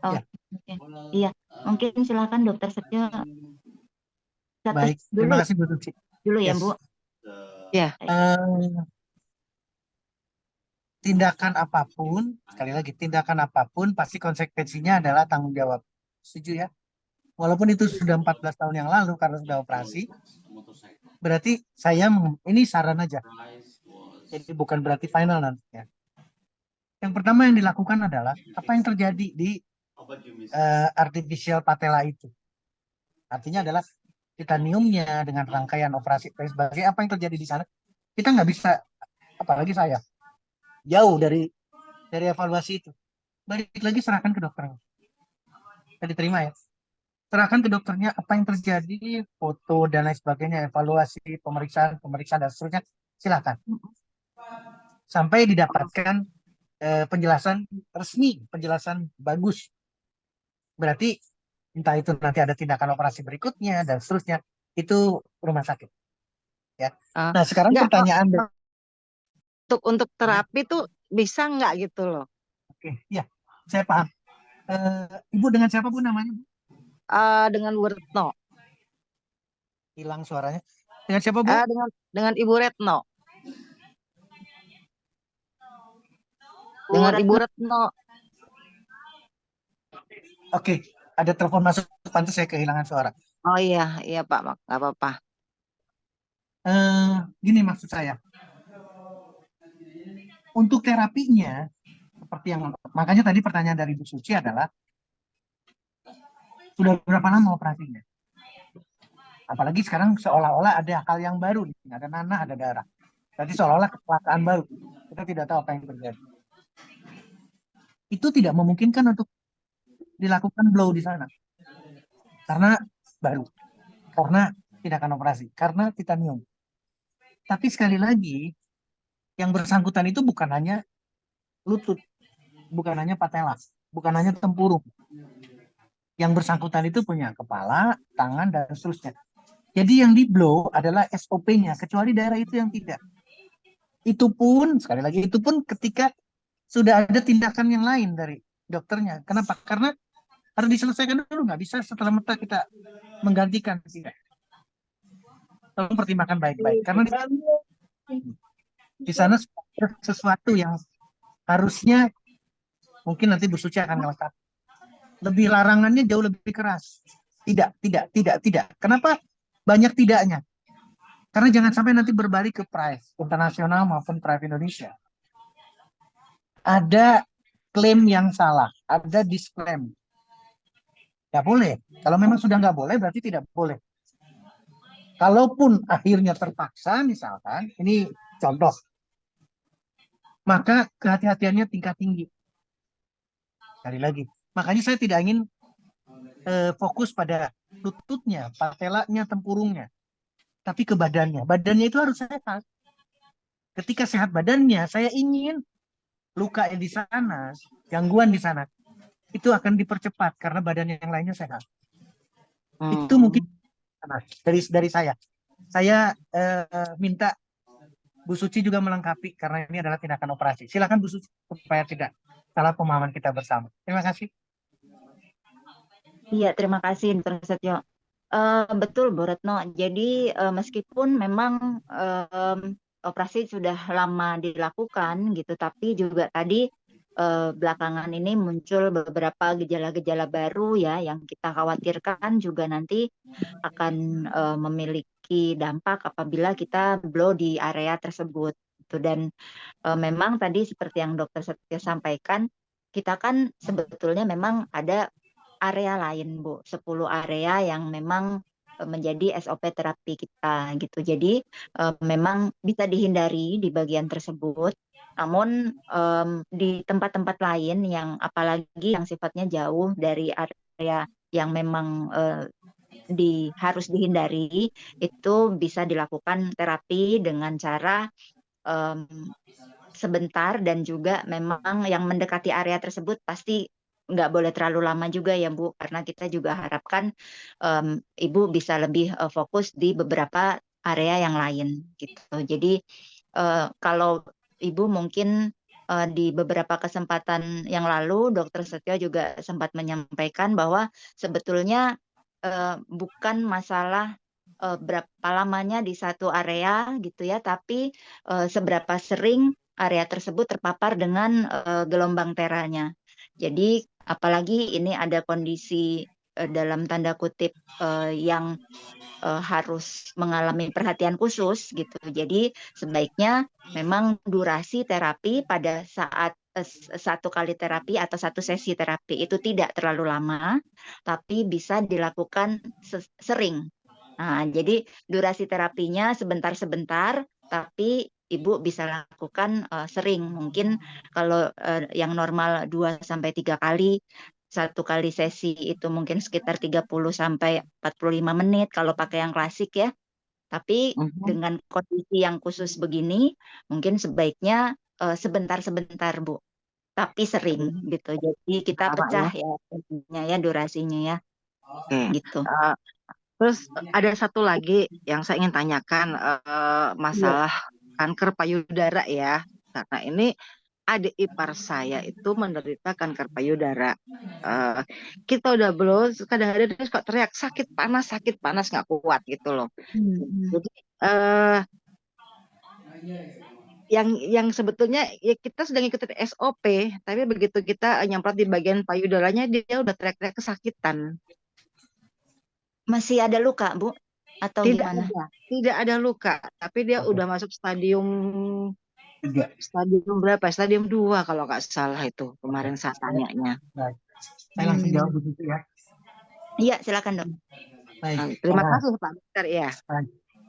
Oh, Ya. oke. Iya, mungkin silakan Dokter Setio status Baik, dulu terima kasih Bu Suci. dulu ya Yes. Bu. Ya, Tindakan apapun, sekali lagi, tindakan apapun pasti konsekuensinya adalah tanggung jawab. Setuju ya? Walaupun itu sudah 14 tahun yang lalu karena sudah operasi, berarti ini saran aja. Jadi bukan berarti final nantinya. Yang pertama yang dilakukan adalah apa yang terjadi di artificial patella itu. Artinya adalah titaniumnya dengan rangkaian operasi dan sebagainya, apa yang terjadi di sana, kita nggak bisa, apalagi saya, jauh dari evaluasi itu. Balik lagi serahkan ke dokternya. Kita diterima ya. Serahkan ke dokternya apa yang terjadi, foto dan lain sebagainya, evaluasi, pemeriksaan dan seterusnya, silakan. Sampai didapatkan penjelasan resmi, penjelasan bagus. Berarti entah itu nanti ada tindakan operasi berikutnya dan seterusnya, itu rumah sakit. Ya. Nah, sekarang enggak, pertanyaan untuk terapi tuh bisa nggak gitu loh? Oke, ya, saya paham. Ibu dengan siapa Bu namanya? Dengan Bu Retno. Hilang suaranya. Dengan siapa Bu? Dengan Ibu Retno. Dengan Ibu Retno. Oke, ada telepon masuk, pantas saya kehilangan suara. Oh iya Pak, nggak apa-apa. Gini maksud saya. Untuk terapinya, seperti yang makanya tadi pertanyaan dari Bu Suci adalah sudah berapa lama operasinya? Apalagi sekarang seolah-olah ada hal yang baru, ada nanah, ada darah. Berarti seolah-olah kecelakaan baru. Kita tidak tahu apa yang terjadi. Itu tidak memungkinkan untuk dilakukan blow di sana. Karena baru. Karena tindakan operasi. Karena titanium. Tapi sekali lagi, yang bersangkutan itu bukan hanya lutut. Bukan hanya patella. Bukan hanya tempurung. Yang bersangkutan itu punya kepala, tangan, dan seterusnya. Jadi yang di blow adalah SOP-nya, kecuali daerah itu yang tidak. Itu pun, sekali lagi, itu pun ketika sudah ada tindakan yang lain dari dokternya. Kenapa? Karena harus diselesaikan dulu, nggak bisa setelah merta kita menggantikan. Tidak. Tolong pertimbangkan baik-baik. Karena di sana sesuatu yang harusnya, mungkin nanti Bu Suci akan melengkapi. Lebih larangannya jauh lebih keras. Tidak. Kenapa banyak tidaknya? Karena jangan sampai nanti berbalik ke price internasional maupun price Indonesia. Ada klaim yang salah, ada disclaim. Nggak boleh. Kalau memang sudah nggak boleh, berarti tidak boleh. Kalaupun akhirnya terpaksa, misalkan, ini contoh, maka kehati-hatiannya tingkat tinggi. Sekali lagi, makanya saya tidak ingin fokus pada lututnya, patelanya, tempurungnya, tapi ke badannya. Badannya itu harus sehat. Ketika sehat badannya, saya ingin luka di sana, gangguan di sana, itu akan dipercepat karena badannya yang lainnya sehat. Itu mungkin dari saya. Saya minta Bu Suci juga melengkapi karena ini adalah tindakan operasi. Silakan Bu Suci supaya tidak salah pemahaman kita bersama. Terima kasih. Iya, terima kasih Dr. Setio. Betul Bu Retno. Jadi meskipun memang operasi sudah lama dilakukan gitu, tapi juga tadi belakangan ini muncul beberapa gejala-gejala baru ya yang kita khawatirkan juga nanti akan memiliki dampak apabila kita blow di area tersebut. Dan memang tadi seperti yang Dr. Setio sampaikan, kita kan sebetulnya memang ada area lain, Bu. 10 area yang memang menjadi SOP terapi kita gitu. Jadi memang bisa dihindari di bagian tersebut. Namun di tempat-tempat lain yang apalagi yang sifatnya jauh dari area yang memang harus dihindari, itu bisa dilakukan terapi dengan cara sebentar, dan juga memang yang mendekati area tersebut pasti nggak boleh terlalu lama juga ya Bu, karena kita juga harapkan Ibu bisa lebih fokus di beberapa area yang lain gitu. Jadi kalau Ibu mungkin di beberapa kesempatan yang lalu Dokter Setio juga sempat menyampaikan bahwa sebetulnya bukan masalah berapa lamanya di satu area gitu ya, tapi seberapa sering area tersebut terpapar dengan gelombang teranya. Jadi apalagi ini ada kondisi dalam tanda kutip yang harus mengalami perhatian khusus gitu. Jadi sebaiknya memang durasi terapi pada saat satu kali terapi atau satu sesi terapi itu tidak terlalu lama, tapi bisa dilakukan sering. Nah, jadi durasi terapinya sebentar-sebentar, tapi Ibu bisa lakukan sering. Mungkin kalau yang normal 2 sampai 3 kali, satu kali sesi itu mungkin sekitar 30 sampai 45 menit kalau pakai yang klasik ya. Tapi dengan kondisi yang khusus begini, mungkin sebaiknya sebentar-sebentar Bu, tapi sering gitu. Jadi kita pecah ya durasinya ya, gitu. Terus ada satu lagi yang saya ingin tanyakan, masalah kanker payudara ya. Karena ini adik ipar saya itu menderita kanker payudara. Kita udah belum, kadang-kadang dia suka teriak sakit panas nggak kuat gitu loh. Jadi yang sebetulnya ya kita sedang ikutin SOP, tapi begitu kita nyemprot di bagian payudaranya dia udah teriak-teriak kesakitan. Masih ada luka, Bu? Atau gimana? Tidak ada luka, tapi dia udah masuk stadium berapa? Stadium 2 kalau nggak salah itu kemarin saya tanyanya. Baik. Saya langsung jawab begitu ya. Iya, silakan Dok. Baik. Terima kasih Pak Dokter ya.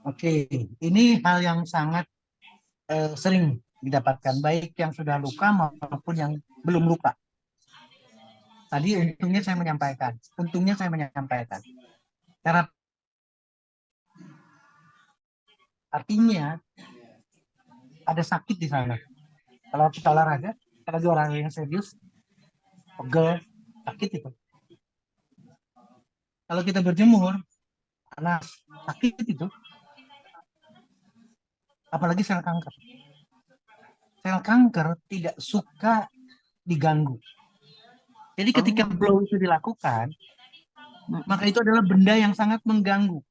Oke, ini hal yang sangat sering didapatkan, baik yang sudah luka maupun yang belum luka. Tadi untungnya saya menyampaikan. Artinya ada sakit di sana. Kalau kita olahraga, apalagi orang yang serius, pegel, sakit itu. Kalau kita berjemur, panas, sakit itu. Apalagi sel kanker. Sel kanker tidak suka diganggu. Jadi ketika blow itu dilakukan, maka itu adalah benda yang sangat mengganggu.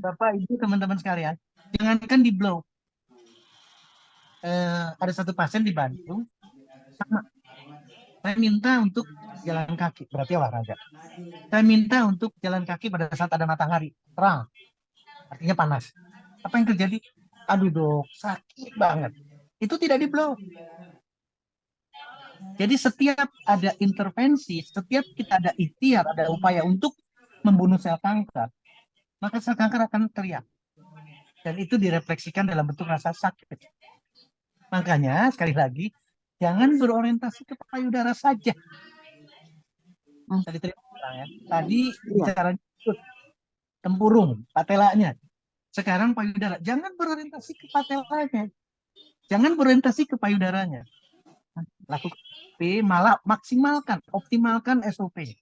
Bapak, Ibu, teman-teman sekalian, jangankan di blow. Ada satu pasien di Bandung, sama. Saya minta untuk jalan kaki, berarti olahraga. Saya minta untuk jalan kaki pada saat ada matahari, terang. Artinya panas. Apa yang terjadi? Aduh Dok, sakit banget. Itu tidak di blow. Jadi setiap ada intervensi, setiap kita ada ikhtiar, ada upaya untuk membunuh sel kanker, maka sel kanker akan teriak. Dan itu direfleksikan dalam bentuk rasa sakit. Makanya sekali lagi, jangan berorientasi ke payudara saja. Tadi bicara tempurung, patelanya. Sekarang payudara. Jangan berorientasi ke patelanya. Jangan berorientasi ke payudaranya. Lakukan malah maksimalkan, optimalkan SOP.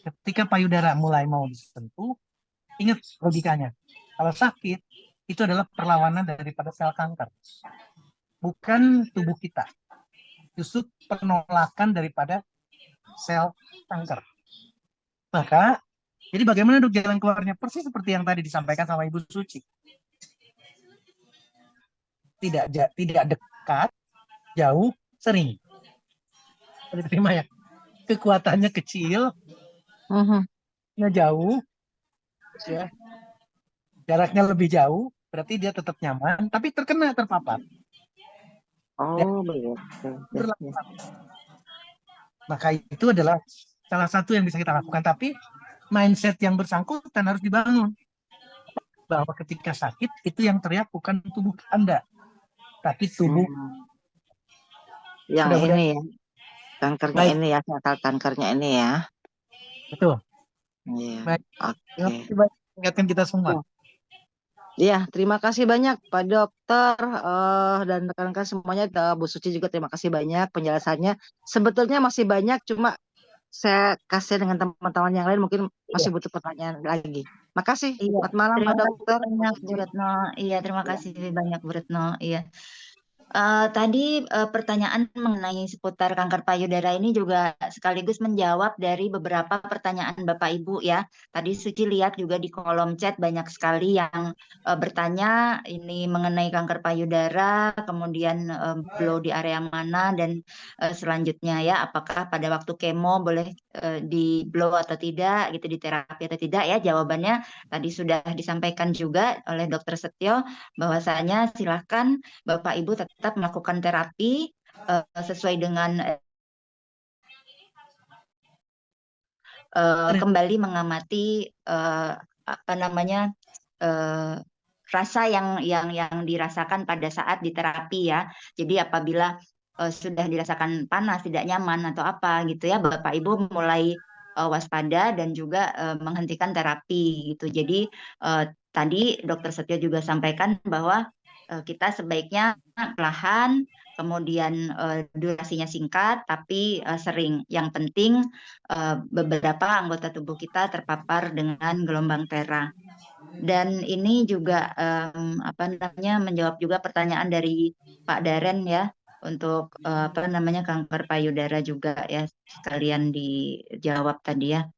Ketika payudara mulai mau disentuh, ingat logikanya. Kalau sakit, itu adalah perlawanan daripada sel kanker. Bukan tubuh kita. Justru penolakan daripada sel kanker. Maka, jadi bagaimana Dok jalan keluarnya? Persis seperti yang tadi disampaikan sama Ibu Suci. Tidak dekat, jauh, sering. Diterima ya? Kekuatannya kecil, jauh, ya. Jaraknya lebih jauh, berarti dia tetap nyaman, tapi terpapar. Begitu. Maka itu adalah salah satu yang bisa kita lakukan, tapi mindset yang bersangkutan harus dibangun. bahwa ketika sakit itu yang teriak bukan tubuh Anda, tapi tubuh. Yang Mudah-mudahan ini ya, kankernya baik. ini ya, sel kankernya ini ya. Betul. Iya. Baik. Terima Oke. kasih banyak mengingatkan kita semua. Iya, terima kasih banyak Pak Dokter dan rekan-rekan semuanya. Bu Suci juga terima kasih banyak penjelasannya. Sebetulnya masih banyak, cuma saya kasih dengan teman-teman yang lain mungkin masih butuh pertanyaan lagi. Makasih. Iya, Selamat malam Pak terima kasih Dokter. banyak Bu Retno. Iya, terima kasih banyak Bu Retno. Iya. Tadi pertanyaan mengenai seputar kanker payudara ini juga sekaligus menjawab dari beberapa pertanyaan Bapak Ibu ya. Tadi Suci lihat juga di kolom chat banyak sekali yang bertanya ini mengenai kanker payudara, kemudian blow di area mana dan selanjutnya ya, apakah pada waktu kemo boleh di blow atau tidak, gitu, di terapi atau tidak ya. Jawabannya tadi sudah disampaikan juga oleh Dokter Setio, bahwasanya silahkan Bapak Ibu tetap melakukan terapi sesuai dengan kembali mengamati apa namanya rasa yang dirasakan pada saat di terapi ya. Jadi apabila sudah dirasakan panas, tidak nyaman atau apa gitu ya, Bapak Ibu mulai waspada dan juga menghentikan terapi gitu. Jadi tadi Dokter Setio juga sampaikan bahwa kita sebaiknya perlahan, kemudian durasinya singkat tapi sering. Yang penting beberapa anggota tubuh kita terpapar dengan gelombang tera. Dan ini juga apa namanya menjawab juga pertanyaan dari Pak Daren ya, untuk apa namanya kanker payudara juga ya, sekalian dijawab tadi ya.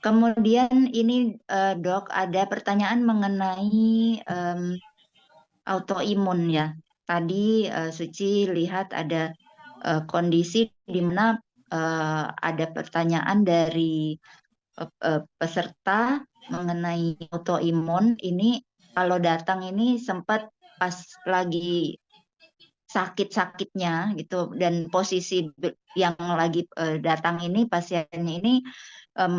Kemudian ini Dok, ada pertanyaan mengenai autoimun ya. Tadi Suci lihat ada kondisi di mana ada pertanyaan dari peserta mengenai autoimun. Ini kalau datang ini sempat pas lagi sakit-sakitnya gitu, dan posisi yang lagi datang ini, pasiennya ini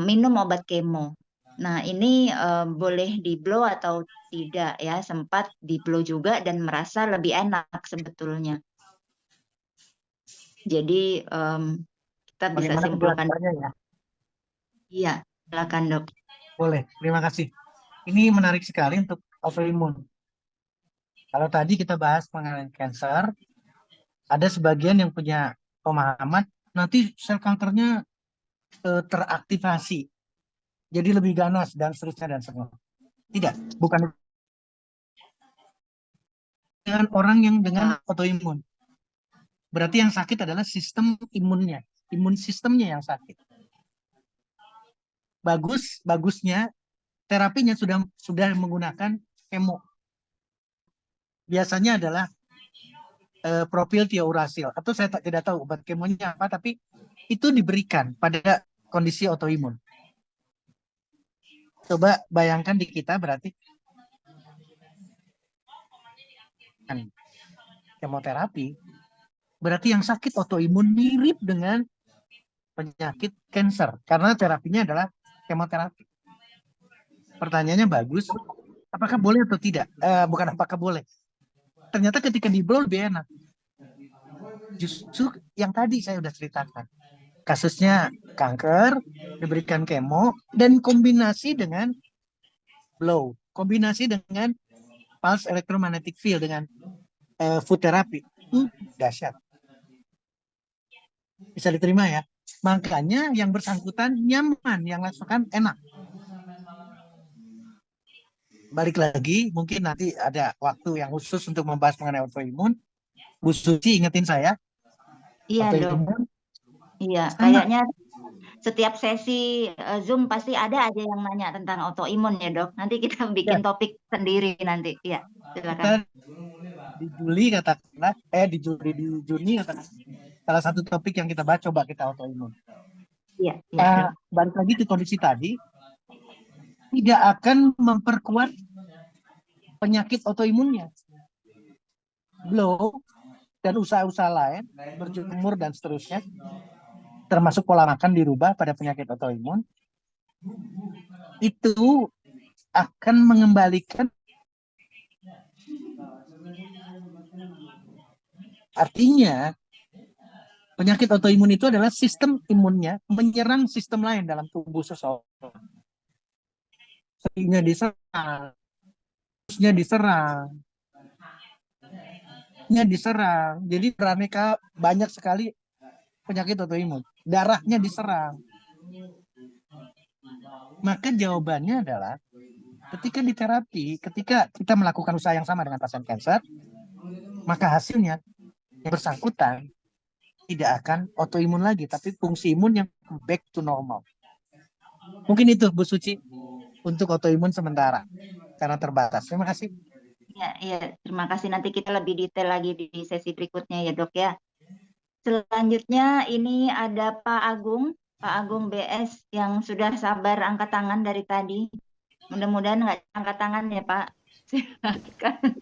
minum obat kemo. Nah, ini boleh di blow atau tidak ya? Sempat di blow juga dan merasa lebih enak sebetulnya. Jadi kita bisa Bagaimana simpulkan. penjelasannya ya? Iya, silakan Dok. Boleh, terima kasih. Ini menarik sekali untuk autoimun. Kalau tadi kita bahas mengenai cancer, ada sebagian yang punya pemahaman nanti sel kankernya teraktivasi, jadi lebih ganas dan seterusnya dan semua. Tidak, bukan dengan orang yang dengan autoimun. Berarti yang sakit adalah sistem imunnya, imun sistemnya yang sakit. Bagusnya terapinya sudah menggunakan kemo. Biasanya adalah profil tiourasil, atau saya tidak tahu obat kemonya apa, tapi itu diberikan pada kondisi autoimun. Coba bayangkan di kita berarti kemoterapi, berarti yang sakit autoimun mirip dengan penyakit cancer karena terapinya adalah kemoterapi. Pertanyaannya bagus, apakah boleh atau tidak? Bukan apakah boleh. Ternyata ketika di blow lebih enak. Justru yang tadi saya sudah ceritakan. Kasusnya kanker, diberikan kemo, dan kombinasi dengan blow. Kombinasi dengan pulse electromagnetic field, dengan food therapy. Itu dahsyat. Bisa diterima ya. Makanya yang bersangkutan nyaman, yang lakukan enak. Balik lagi, mungkin nanti ada waktu yang khusus untuk membahas mengenai autoimun. Bu Suci ingetin saya. Iya Dok. Iya, kayaknya setiap sesi Zoom pasti ada aja yang nanya tentang autoimun ya Dok. Nanti kita bikin topik sendiri nanti. Iya, silakan. Kita di Juli katakanlah, di Juni katakanlah, salah satu topik yang kita bahas coba kita autoimun. Iya. Balik lagi ke kondisi tadi, tidak akan memperkuat penyakit autoimunnya. Blow dan usaha-usaha lain, berjemur dan seterusnya, termasuk pola makan dirubah pada penyakit autoimun, itu akan mengembalikan Artinya penyakit autoimun itu adalah sistem imunnya menyerang sistem lain dalam tubuh seseorang. Sehingga diserang, diserang. Jadi beraneka banyak sekali penyakit autoimun. Darahnya diserang. Maka jawabannya adalah ketika di terapi, ketika kita melakukan usaha yang sama dengan pasien kanker, maka hasilnya yang bersangkutan tidak akan autoimun lagi, tapi fungsi imun yang back to normal. Mungkin itu Bu Suci untuk autoimun sementara karena terbatas. Terima kasih. Ya, terima kasih. Nanti kita lebih detail lagi di sesi berikutnya ya dok ya. Selanjutnya ini ada Pak Agung BS yang sudah sabar angkat tangan dari tadi. Mudah-mudahan nggak angkat tangan ya Pak. Silakan.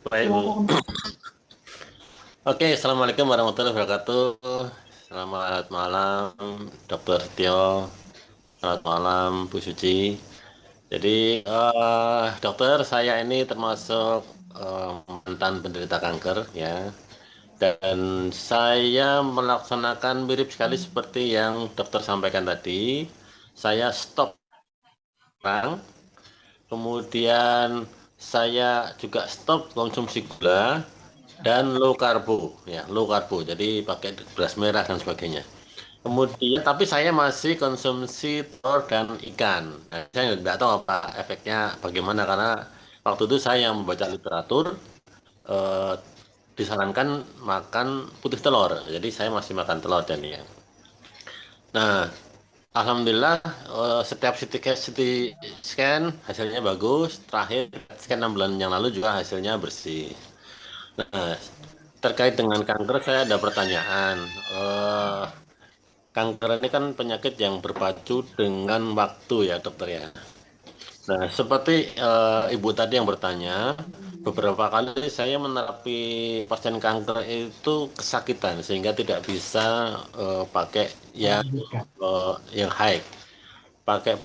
Baik Bu. Oke, Assalamualaikum warahmatullahi wabarakatuh. Selamat malam Dr. Tio. Selamat malam Bu Suci. Jadi dokter, saya ini termasuk mantan penderita kanker ya. Dan saya melaksanakan mirip sekali seperti yang dokter sampaikan tadi. Saya stop perang, kemudian saya juga stop konsumsi gula dan low karbo, ya low karbo. Jadi pakai beras merah dan sebagainya. Kemudian, tapi saya masih konsumsi telur dan ikan. Nah, saya nggak tahu apa efeknya bagaimana karena waktu itu saya yang membaca literatur. Disarankan makan putih telur, jadi saya masih makan telur dan ya. Nah, alhamdulillah setiap CT scan hasilnya bagus. Terakhir scan 6 bulan yang lalu juga hasilnya bersih. Nah, terkait dengan kanker saya ada pertanyaan. Kanker ini kan penyakit yang berpacu dengan waktu ya dokter ya. Nah, seperti Ibu tadi yang bertanya, beberapa kali saya menerapi pasien kanker itu kesakitan sehingga tidak bisa pakai yang high. Pakai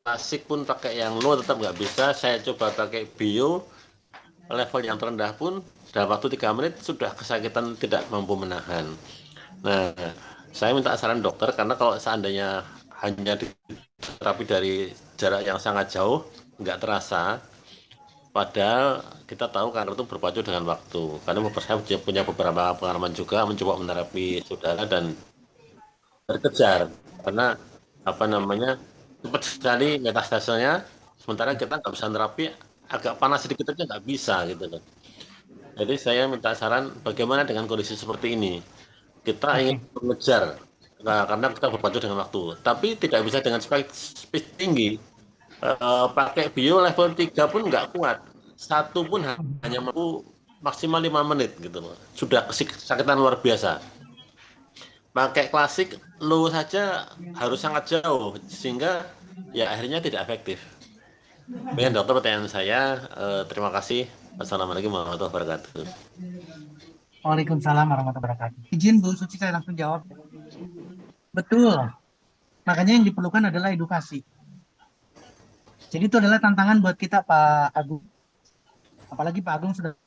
klasik pun pakai yang low tetap nggak bisa. Saya coba pakai bio, level yang terendah pun dalam waktu 3 menit sudah kesakitan tidak mampu menahan. Nah, saya minta saran dokter karena kalau seandainya hanya terapi dari jarak yang sangat jauh nggak terasa, padahal kita tahu kanker itu berpacu dengan waktu. Karena saya punya beberapa pengalaman juga mencoba menerapi saudara dan terkejar karena apa namanya cepat sekali metastasenya, sementara kita nggak bisa terapi, agak panas sedikit aja nggak bisa gitu kan. Jadi saya minta saran bagaimana dengan kondisi seperti ini. Kita ingin mengejar. Nah, karena kita berpacu dengan waktu, tapi tidak bisa dengan speed tinggi. Pakai bio level 3 pun nggak kuat. Satu pun hanya mampu maksimal 5 menit gitu loh. Sudah kesakitan luar biasa. Pakai klasik low saja harus sangat jauh sehingga ya akhirnya tidak efektif. Demikian dokter pertanyaan saya. Terima kasih. Assalamualaikum warahmatullahi wabarakatuh. Waalaikumsalam warahmatullahi wabarakatuh. Izin Bu Suci saya langsung jawab. Betul. Makanya yang diperlukan adalah edukasi. Jadi itu adalah tantangan buat kita Pak Agung. Apalagi Pak Agung sudah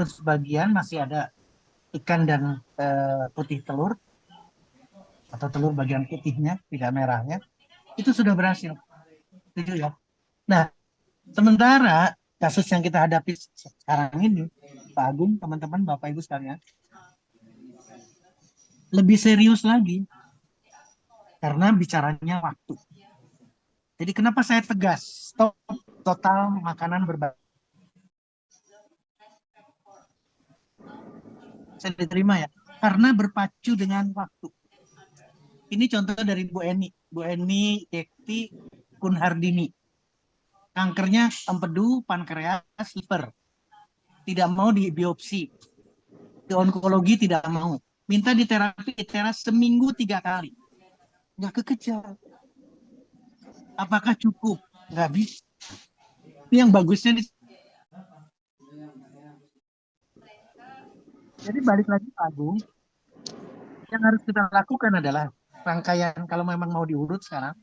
sebagian masih ada ikan dan putih telur atau telur bagian putihnya, tidak merahnya. Itu sudah berhasil. Setuju ya? Nah, sementara kasus yang kita hadapi sekarang ini, Pak Agung, teman-teman, Bapak Ibu sekalian, lebih serius lagi karena bicaranya waktu. Jadi kenapa saya tegas stop total makanan berbasis? Saya diterima ya, karena berpacu dengan waktu. Ini contoh dari Bu Eni Dekti Kunhardini. Kankernya empedu, pankreas, liver. Tidak mau di biopsi. Di onkologi tidak mau. Minta diterapi seminggu 3 kali. Nggak kekejar. Apakah cukup? Nggak bisa. Ini yang bagusnya. Jadi balik lagi Pak Agung. Yang harus kita lakukan adalah rangkaian, kalau memang mau diurut sekarang,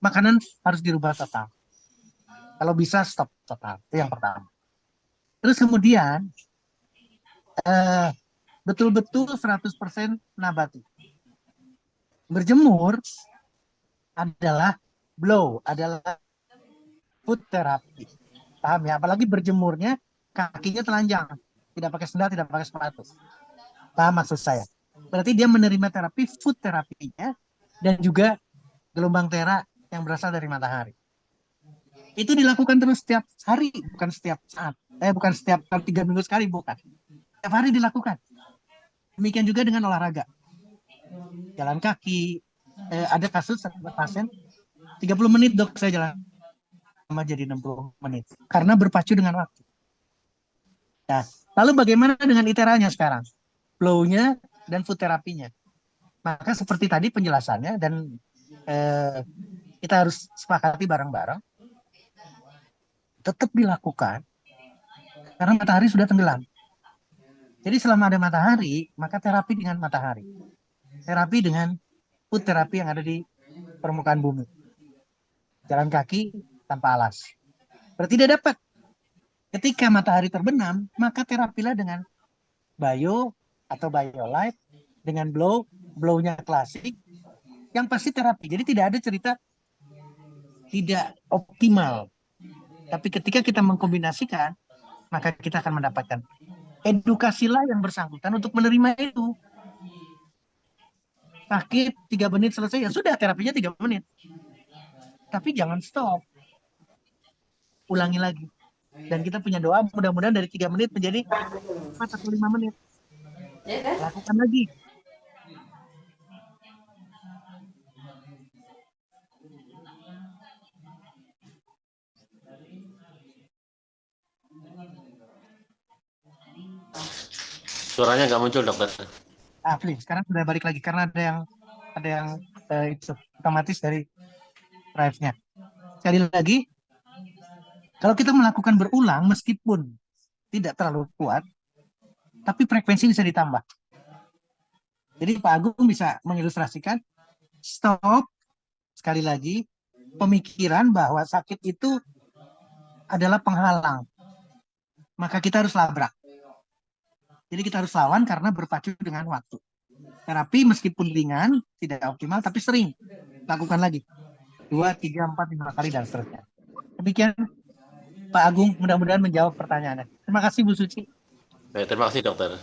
makanan harus dirubah total. Kalau bisa stop total. Itu yang pertama. Terus kemudian betul-betul 100% nabati. Berjemur adalah adalah food therapy. Paham ya? Apalagi berjemurnya kakinya telanjang, tidak pakai sendal, tidak pakai sepatu. Paham maksud saya? Berarti dia menerima terapi food terapinya dan juga gelombang tera yang berasal dari matahari. Itu dilakukan terus setiap hari, bukan setiap saat. Bukan setiap 3 minggu sekali, bukan. Setiap hari dilakukan. Demikian juga dengan olahraga. Jalan kaki. Ada kasus ada pasien 30 menit dok saya jalan sama jadi 60 menit. Karena berpacu dengan waktu. Nah, lalu bagaimana dengan iteranya sekarang? Flow-nya dan food terapinya. Maka seperti tadi penjelasannya dan kita harus sepakati bareng-bareng. Tetap dilakukan karena matahari sudah tenggelam. Jadi selama ada matahari, maka terapi dengan matahari. Terapi dengan food terapi yang ada di permukaan bumi. Jalan kaki tanpa alas. Berarti dia dapat. Ketika matahari terbenam, maka terapilah dengan bio atau biolight, dengan blow-nya klasik, yang pasti terapi. Jadi tidak ada cerita tidak optimal. Tapi ketika kita mengkombinasikan, maka kita akan mendapatkan. Edukasilah yang bersangkutan untuk menerima itu. Sakit 3 menit selesai, ya sudah terapinya 3 menit. Tapi jangan stop. Ulangi lagi. Dan kita punya doa, mudah-mudahan dari 3 menit menjadi 4 atau 5 menit. Lakukan lagi. Suaranya nggak muncul, dokter. Please, sekarang sudah balik lagi karena ada yang itu otomatis dari drive-nya. Sekali lagi, kalau kita melakukan berulang meskipun tidak terlalu kuat, tapi frekuensi bisa ditambah. Jadi Pak Agung bisa mengilustrasikan stop, sekali lagi, pemikiran bahwa sakit itu adalah penghalang. Maka kita harus labrak. Jadi kita harus lawan karena berpacu dengan waktu. Terapi meskipun ringan, tidak optimal, tapi sering. Lakukan lagi. 2, 3, 4, 5 kali dan seterusnya. Demikian Pak Agung, mudah-mudahan menjawab pertanyaannya. Terima kasih Bu Suci. Baik, terima kasih dokter.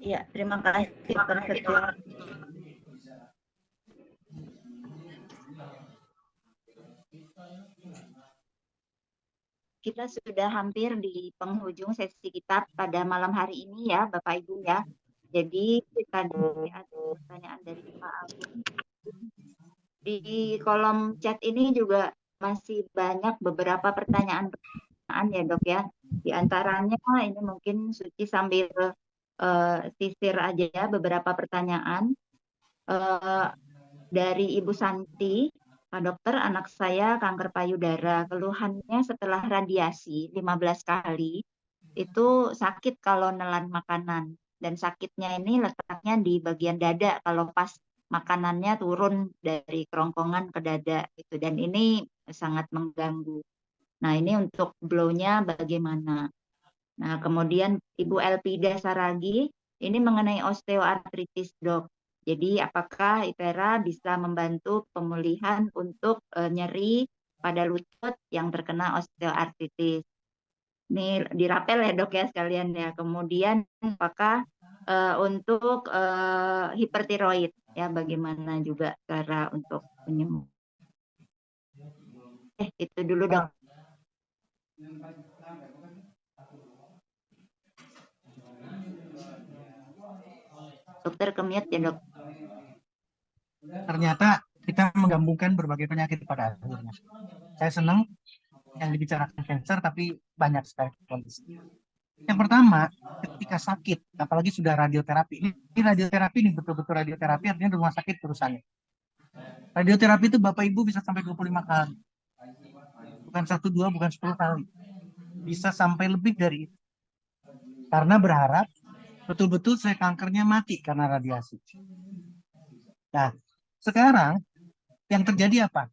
Ya, terima kasih Dr. Setio. Kita sudah hampir di penghujung sesi kita pada malam hari ini ya, Bapak Ibu ya. Jadi tadi ada pertanyaan dari Pak Agung. Di kolom chat ini juga masih banyak beberapa pertanyaan ya dok ya. Di antaranya ini mungkin Suci sambil sisir aja beberapa pertanyaan dari Ibu Santi. Pak dokter, anak saya kanker payudara, keluhannya setelah radiasi 15 kali, itu sakit kalau nelan makanan. Dan sakitnya ini letaknya di bagian dada kalau pas makanannya turun dari kerongkongan ke dada. Gitu. Dan ini sangat mengganggu. Nah ini untuk blow-nya bagaimana? Nah kemudian Ibu Elpida Saragi, ini mengenai osteoartritis dok. Jadi apakah ITERA bisa membantu pemulihan untuk nyeri pada lutut yang terkena osteoartritis? Ini dirapel ya dok ya sekalian ya. Kemudian apakah untuk hipertiroid ya bagaimana juga cara untuk penyembuh? Itu dulu dok. Dokter ke-mute ya dok. Ternyata kita menggabungkan berbagai penyakit pada akhirnya. Saya senang yang dibicarakan cancer, tapi banyak sekali kondisi. Yang pertama, ketika sakit, apalagi sudah radioterapi. Ini radioterapi, ini betul-betul radioterapi, artinya rumah sakit urusannya. Radioterapi itu Bapak Ibu bisa sampai 25 kali. Bukan 1, 2, bukan 10 kali. Bisa sampai lebih dari itu. Karena berharap betul-betul saya kankernya mati karena radiasi. Nah, sekarang yang terjadi apa?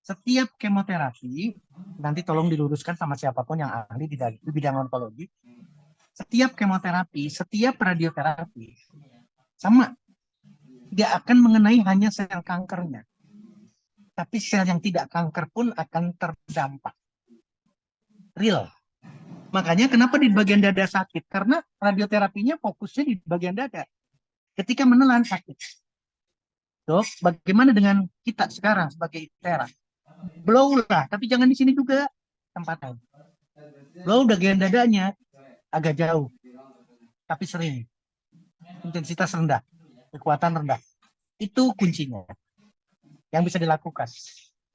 setiap kemoterapi, nanti tolong diluruskan sama siapapun yang ahli di bidang onkologi, setiap kemoterapi, setiap radioterapi, sama, tidak akan mengenai hanya sel kankernya, tapi sel yang tidak kanker pun akan terdampak. Real. Makanya kenapa di bagian dada sakit? Karena radioterapinya fokusnya di bagian dada. Ketika menelan sakit. Dok, bagaimana dengan kita sekarang sebagai ITERA? Blow lah, tapi jangan di sini juga tempatnya. Blow bagian dadanya agak jauh, tapi sering. Intensitas rendah, kekuatan rendah. Itu kuncinya yang bisa dilakukan.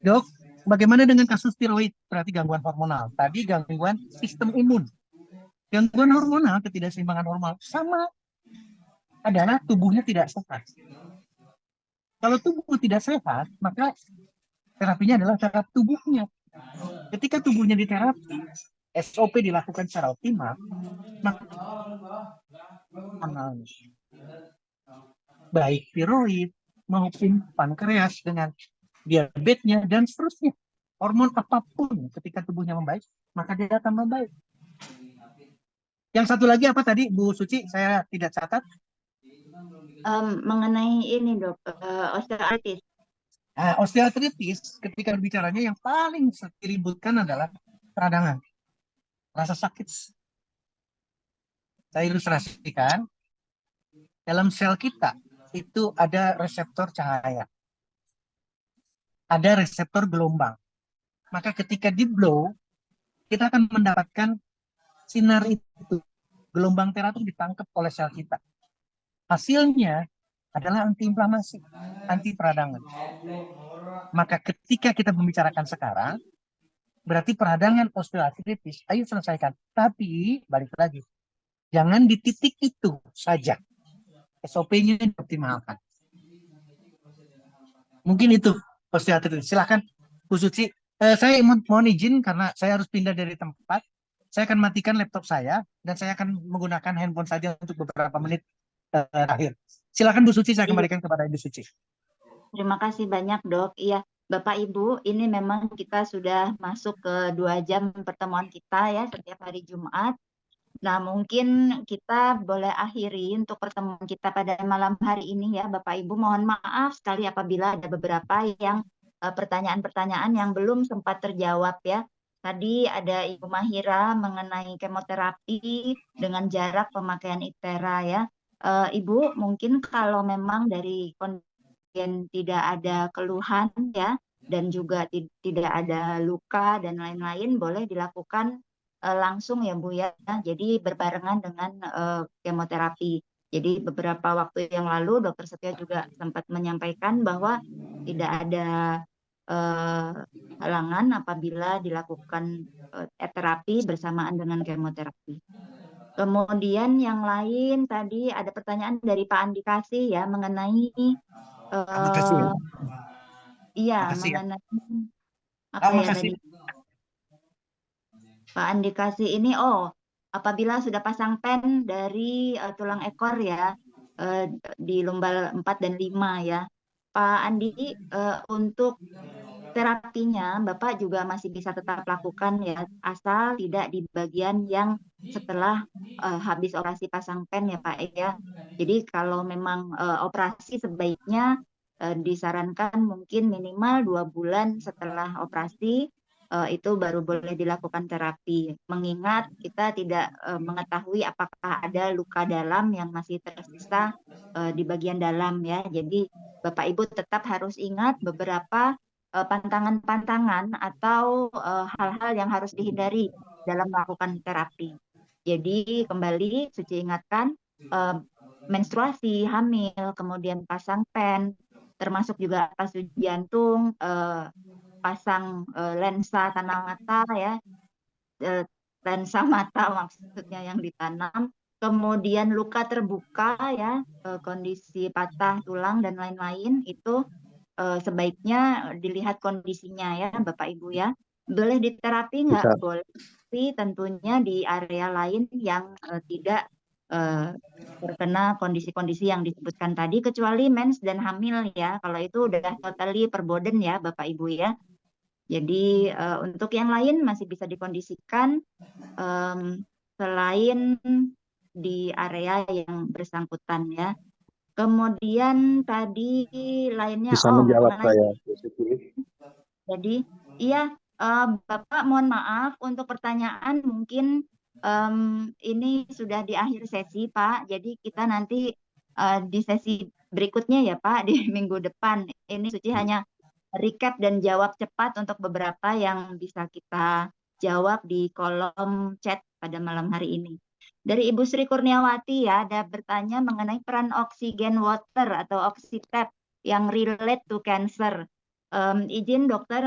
Dok, bagaimana dengan kasus tiroid? Berarti gangguan hormonal. Tadi gangguan sistem imun. Gangguan hormonal, ketidakseimbangan hormonal sama adalah tubuhnya tidak sehat. Kalau tubuh tidak sehat, maka terapinya adalah terapi tubuhnya. Ketika tubuhnya diterapi, SOP dilakukan secara optimal, maka baik tiroid maupun pankreas dengan diabetesnya dan seterusnya. Hormon apapun ketika tubuhnya membaik, maka dia akan membaik. Yang satu lagi apa tadi, Bu Suci? Saya tidak catat. Mengenai ini dok, osteoartritis. Nah, osteoartritis ketika bicaranya yang paling diributkan adalah peradangan, rasa sakit. Saya ilustrasikan, dalam sel kita itu ada reseptor cahaya, ada reseptor gelombang. Maka ketika di blow, kita akan mendapatkan sinar itu, gelombang teratur ditangkap oleh sel kita. Hasilnya adalah antiinflamasi, anti peradangan. Maka ketika kita membicarakan sekarang, berarti peradangan osteoartritis, ayo selesaikan. Tapi, balik lagi, jangan di titik itu saja. SOP-nya dioptimalkan. Mungkin itu osteoartritis. Silahkan, Bu Suci. Saya mohon izin karena saya harus pindah dari tempat. Saya akan matikan laptop saya, dan saya akan menggunakan handphone saja untuk beberapa menit terakhir. Silakan Bu Suci, saya kembalikan kepada Ibu Suci. Terima kasih banyak dok. Iya, Bapak Ibu, ini memang kita sudah masuk ke 2 jam pertemuan kita ya setiap hari Jumat. Nah, mungkin kita boleh akhiri untuk pertemuan kita pada malam hari ini ya Bapak Ibu. Mohon maaf sekali apabila ada beberapa yang pertanyaan-pertanyaan yang belum sempat terjawab ya. Tadi ada Ibu Mahira mengenai kemoterapi dengan jarak pemakaian ITERA ya. Ibu, mungkin kalau memang dari kondisi tidak ada keluhan ya, dan juga tidak ada luka dan lain-lain, boleh dilakukan langsung ya Bu ya. Jadi berbarengan dengan kemoterapi. Jadi beberapa waktu yang lalu Dokter Setia juga sempat menyampaikan bahwa tidak ada halangan apabila dilakukan terapi bersamaan dengan kemoterapi. Kemudian yang lain tadi ada pertanyaan dari Pak Andikasi ya mengenai Makasih ya. iya Makasih ya. mengenai apa ya Makasih. tadi Pak Andikasi ini apabila sudah pasang pen dari tulang ekor ya di lumbal 4 dan 5 ya Pak Andi, untuk terapinya Bapak juga masih bisa tetap lakukan ya, asal tidak di bagian yang setelah habis operasi pasang pen ya Pak ya. Jadi kalau memang operasi sebaiknya disarankan mungkin minimal 2 bulan setelah operasi itu baru boleh dilakukan terapi. Mengingat kita tidak mengetahui apakah ada luka dalam yang masih tersisa di bagian dalam ya. Jadi Bapak Ibu tetap harus ingat beberapa pantangan-pantangan atau hal-hal yang harus dihindari dalam melakukan terapi. Jadi kembali Suci ingatkan menstruasi, hamil, kemudian pasang pen, termasuk juga pas uji jantung, pasang lensa tanam mata ya, lensa mata maksudnya yang ditanam, kemudian luka terbuka ya, kondisi patah tulang dan lain-lain itu sebaiknya dilihat kondisinya ya Bapak Ibu ya. Boleh diterapi nggak? Boleh, tapi tentunya di area lain yang tidak terkena kondisi-kondisi yang disebutkan tadi, kecuali mens dan hamil ya. Kalau itu udah totally per burden ya Bapak Ibu ya. Jadi untuk yang lain masih bisa dikondisikan selain di area yang bersangkutan ya. Kemudian tadi lainnya, Bisa menjawab mengenai, saya, Bu Suci. jadi iya, Bapak mohon maaf untuk pertanyaan mungkin ini sudah di akhir sesi Pak, jadi kita nanti di sesi berikutnya ya Pak, di minggu depan. Ini Suci hanya recap dan jawab cepat untuk beberapa yang bisa kita jawab di kolom chat pada malam hari ini. Dari Ibu Sri Kurniawati ya, ada bertanya mengenai peran oksigen water atau oxytap yang relate to cancer. Izin dokter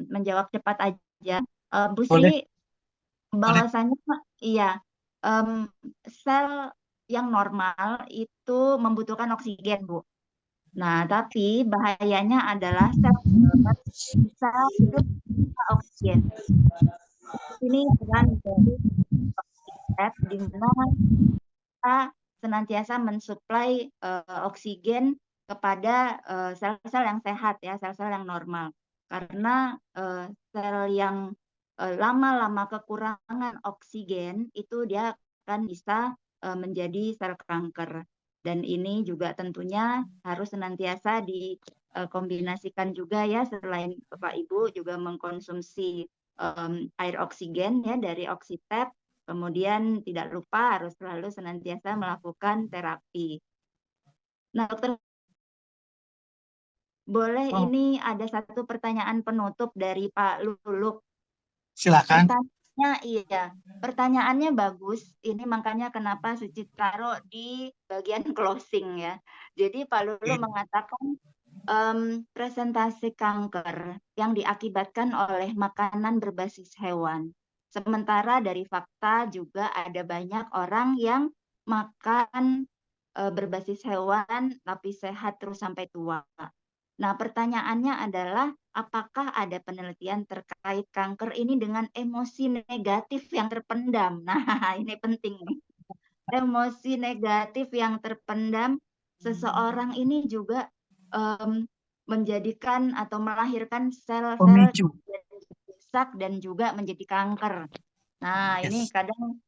menjawab cepat aja. Bu Boleh, Sri, bahwasanya iya, sel yang normal itu membutuhkan oksigen, Bu. Nah, tapi bahayanya adalah sel bisa hidup tanpa oksigen. Ini peran dari oksigen di mana kita senantiasa mensuplai oksigen kepada sel-sel yang sehat ya, sel-sel yang normal. Karena sel yang lama-lama kekurangan oksigen itu dia akan bisa menjadi sel kanker. Dan ini juga tentunya harus senantiasa dikombinasikan juga ya, selain Bapak Ibu juga mengkonsumsi air oksigen ya dari Oxytap. Kemudian tidak lupa harus selalu senantiasa melakukan terapi. Nah, dokter, boleh ini ada satu pertanyaan penutup dari Pak Luluk. silakan. Pertanyaannya bagus. Ini makanya kenapa Suci taruh di bagian closing ya. Jadi Pak Luluk mengatakan presentasi kanker yang diakibatkan oleh makanan berbasis hewan. Sementara dari fakta juga ada banyak orang yang makan berbasis hewan tapi sehat terus sampai tua. Nah, pertanyaannya adalah apakah ada penelitian terkait kanker ini dengan emosi negatif yang terpendam? Nah, ini penting nih. Emosi negatif yang terpendam, seseorang ini juga menjadikan atau melahirkan sel-sel Pemicu. rusak dan juga menjadi kanker. Nah, ini kadang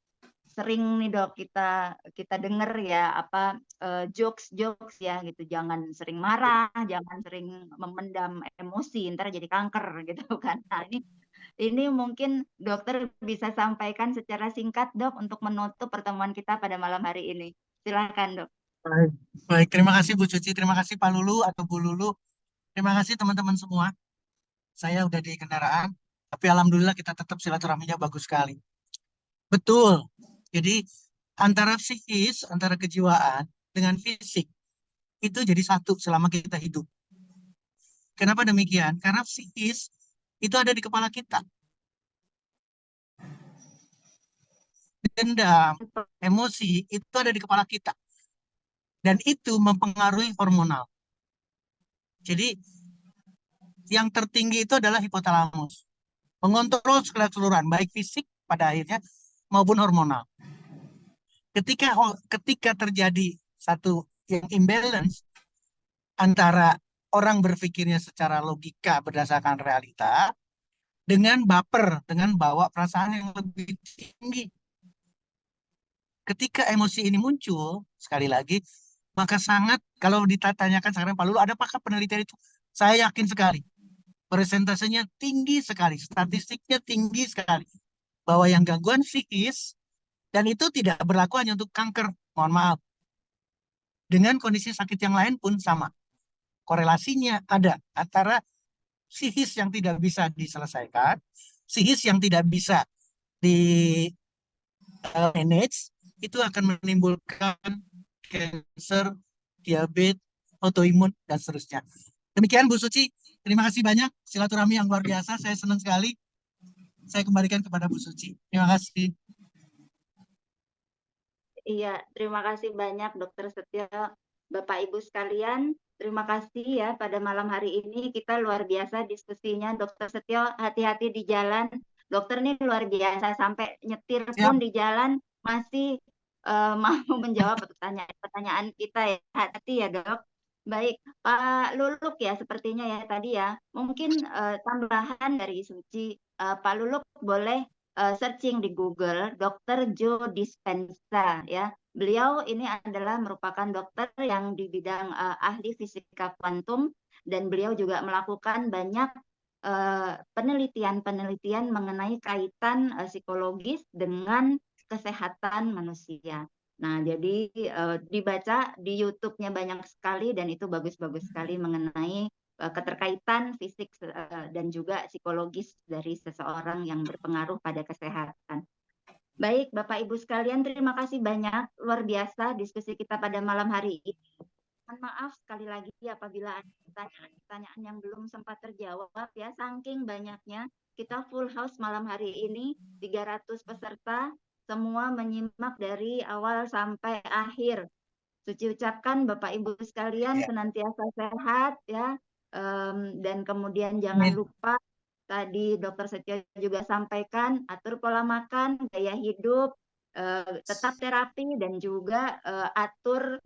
sering nih Dok kita dengar ya apa jokes ya gitu, jangan sering marah, jangan sering memendam emosi, ntar jadi kanker gitu kan. Nah, ini mungkin dokter bisa sampaikan secara singkat Dok untuk menutup pertemuan kita pada malam hari ini. Silakan Dok. Baik, terima kasih Bu Cuci, terima kasih Pak Lulu atau Bu Lulu. Terima kasih teman-teman semua. Saya udah di kendaraan, tapi alhamdulillah kita tetap silaturahminya bagus sekali. Betul. Jadi antara psikis, antara kejiwaan dengan fisik itu jadi satu selama kita hidup. Kenapa demikian? Karena psikis itu ada di kepala kita. Dendam, emosi itu ada di kepala kita. Dan itu mempengaruhi hormonal. Jadi yang tertinggi itu adalah hipotalamus. Mengontrol segala keseluruhan, baik fisik pada akhirnya maupun hormonal. Ketika terjadi satu yang imbalance antara orang berpikirnya secara logika berdasarkan realita dengan baper, dengan bawa perasaan yang lebih tinggi. Ketika emosi ini muncul, sekali lagi, maka sangat, kalau ditanyakan sekarang Pak Lulu, ada apakah penelitian itu? Saya yakin sekali. Persentasenya tinggi sekali, statistiknya tinggi sekali. Bahwa yang gangguan psikis, dan itu tidak berlaku hanya untuk kanker, mohon maaf. Dengan kondisi sakit yang lain pun sama. Korelasinya ada antara psikis yang tidak bisa diselesaikan, psikis yang tidak bisa di manage, itu akan menimbulkan kanker, diabetes, autoimun, dan seterusnya. Demikian Bu Suci, terima kasih banyak. Silaturahmi yang luar biasa, saya senang sekali. Saya kembalikan kepada Bu Suci. Terima kasih. Iya, terima kasih banyak Dokter Setio. Bapak Ibu sekalian, terima kasih ya pada malam hari ini kita luar biasa diskusinya. Dokter Setio, hati-hati di jalan. Dokter ini luar biasa, sampai nyetir pun di jalan masih mau menjawab pertanyaan kita ya. Hati-hati ya Dok. Baik, Pak Luluk ya sepertinya ya tadi ya. Mungkin tambahan dari Suci, Pak Luluk boleh searching di Google Dr. Joe Dispenza ya. Beliau ini adalah merupakan dokter yang di bidang ahli fisika kuantum dan beliau juga melakukan banyak penelitian-penelitian mengenai kaitan psikologis dengan kesehatan manusia. Nah, jadi dibaca di YouTube-nya banyak sekali dan itu bagus-bagus sekali mengenai keterkaitan fisik dan juga psikologis dari seseorang yang berpengaruh pada kesehatan. Baik, Bapak Ibu sekalian, terima kasih banyak. Luar biasa diskusi kita pada malam hari ini. Mohon maaf sekali lagi apabila ada pertanyaan-pertanyaan yang belum sempat terjawab ya, saking banyaknya. Kita full house malam hari ini, 300 peserta, semua menyimak dari awal sampai akhir. Suci ucapkan Bapak Ibu sekalian senantiasa sehat ya, dan kemudian jangan lupa tadi Dr. Setio juga sampaikan atur pola makan, gaya hidup, tetap terapi dan juga atur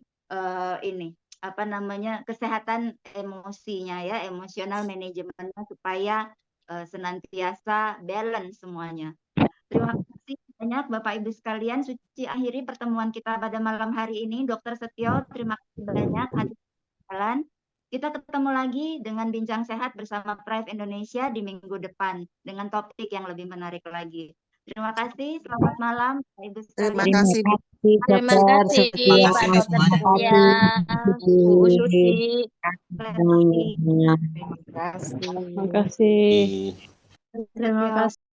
ini apa namanya kesehatan emosinya ya, emosional manajemennya supaya senantiasa balance semuanya. Terima kasih banyak Bapak Ibu sekalian. Suci akhiri pertemuan kita pada malam hari ini. Dr. Setio, terima kasih banyak atas jalan. Kita ketemu lagi dengan Bincang Sehat bersama Prive Indonesia di minggu depan dengan topik yang lebih menarik lagi. Terima kasih, selamat malam Bapak Ibu Terima sekalian. kasih. Terima kasih Terima Pak kasih Dr. semuanya. Setia, Bu Susi. Terima kasih. Terima kasih. Terima kasih. Terima kasih.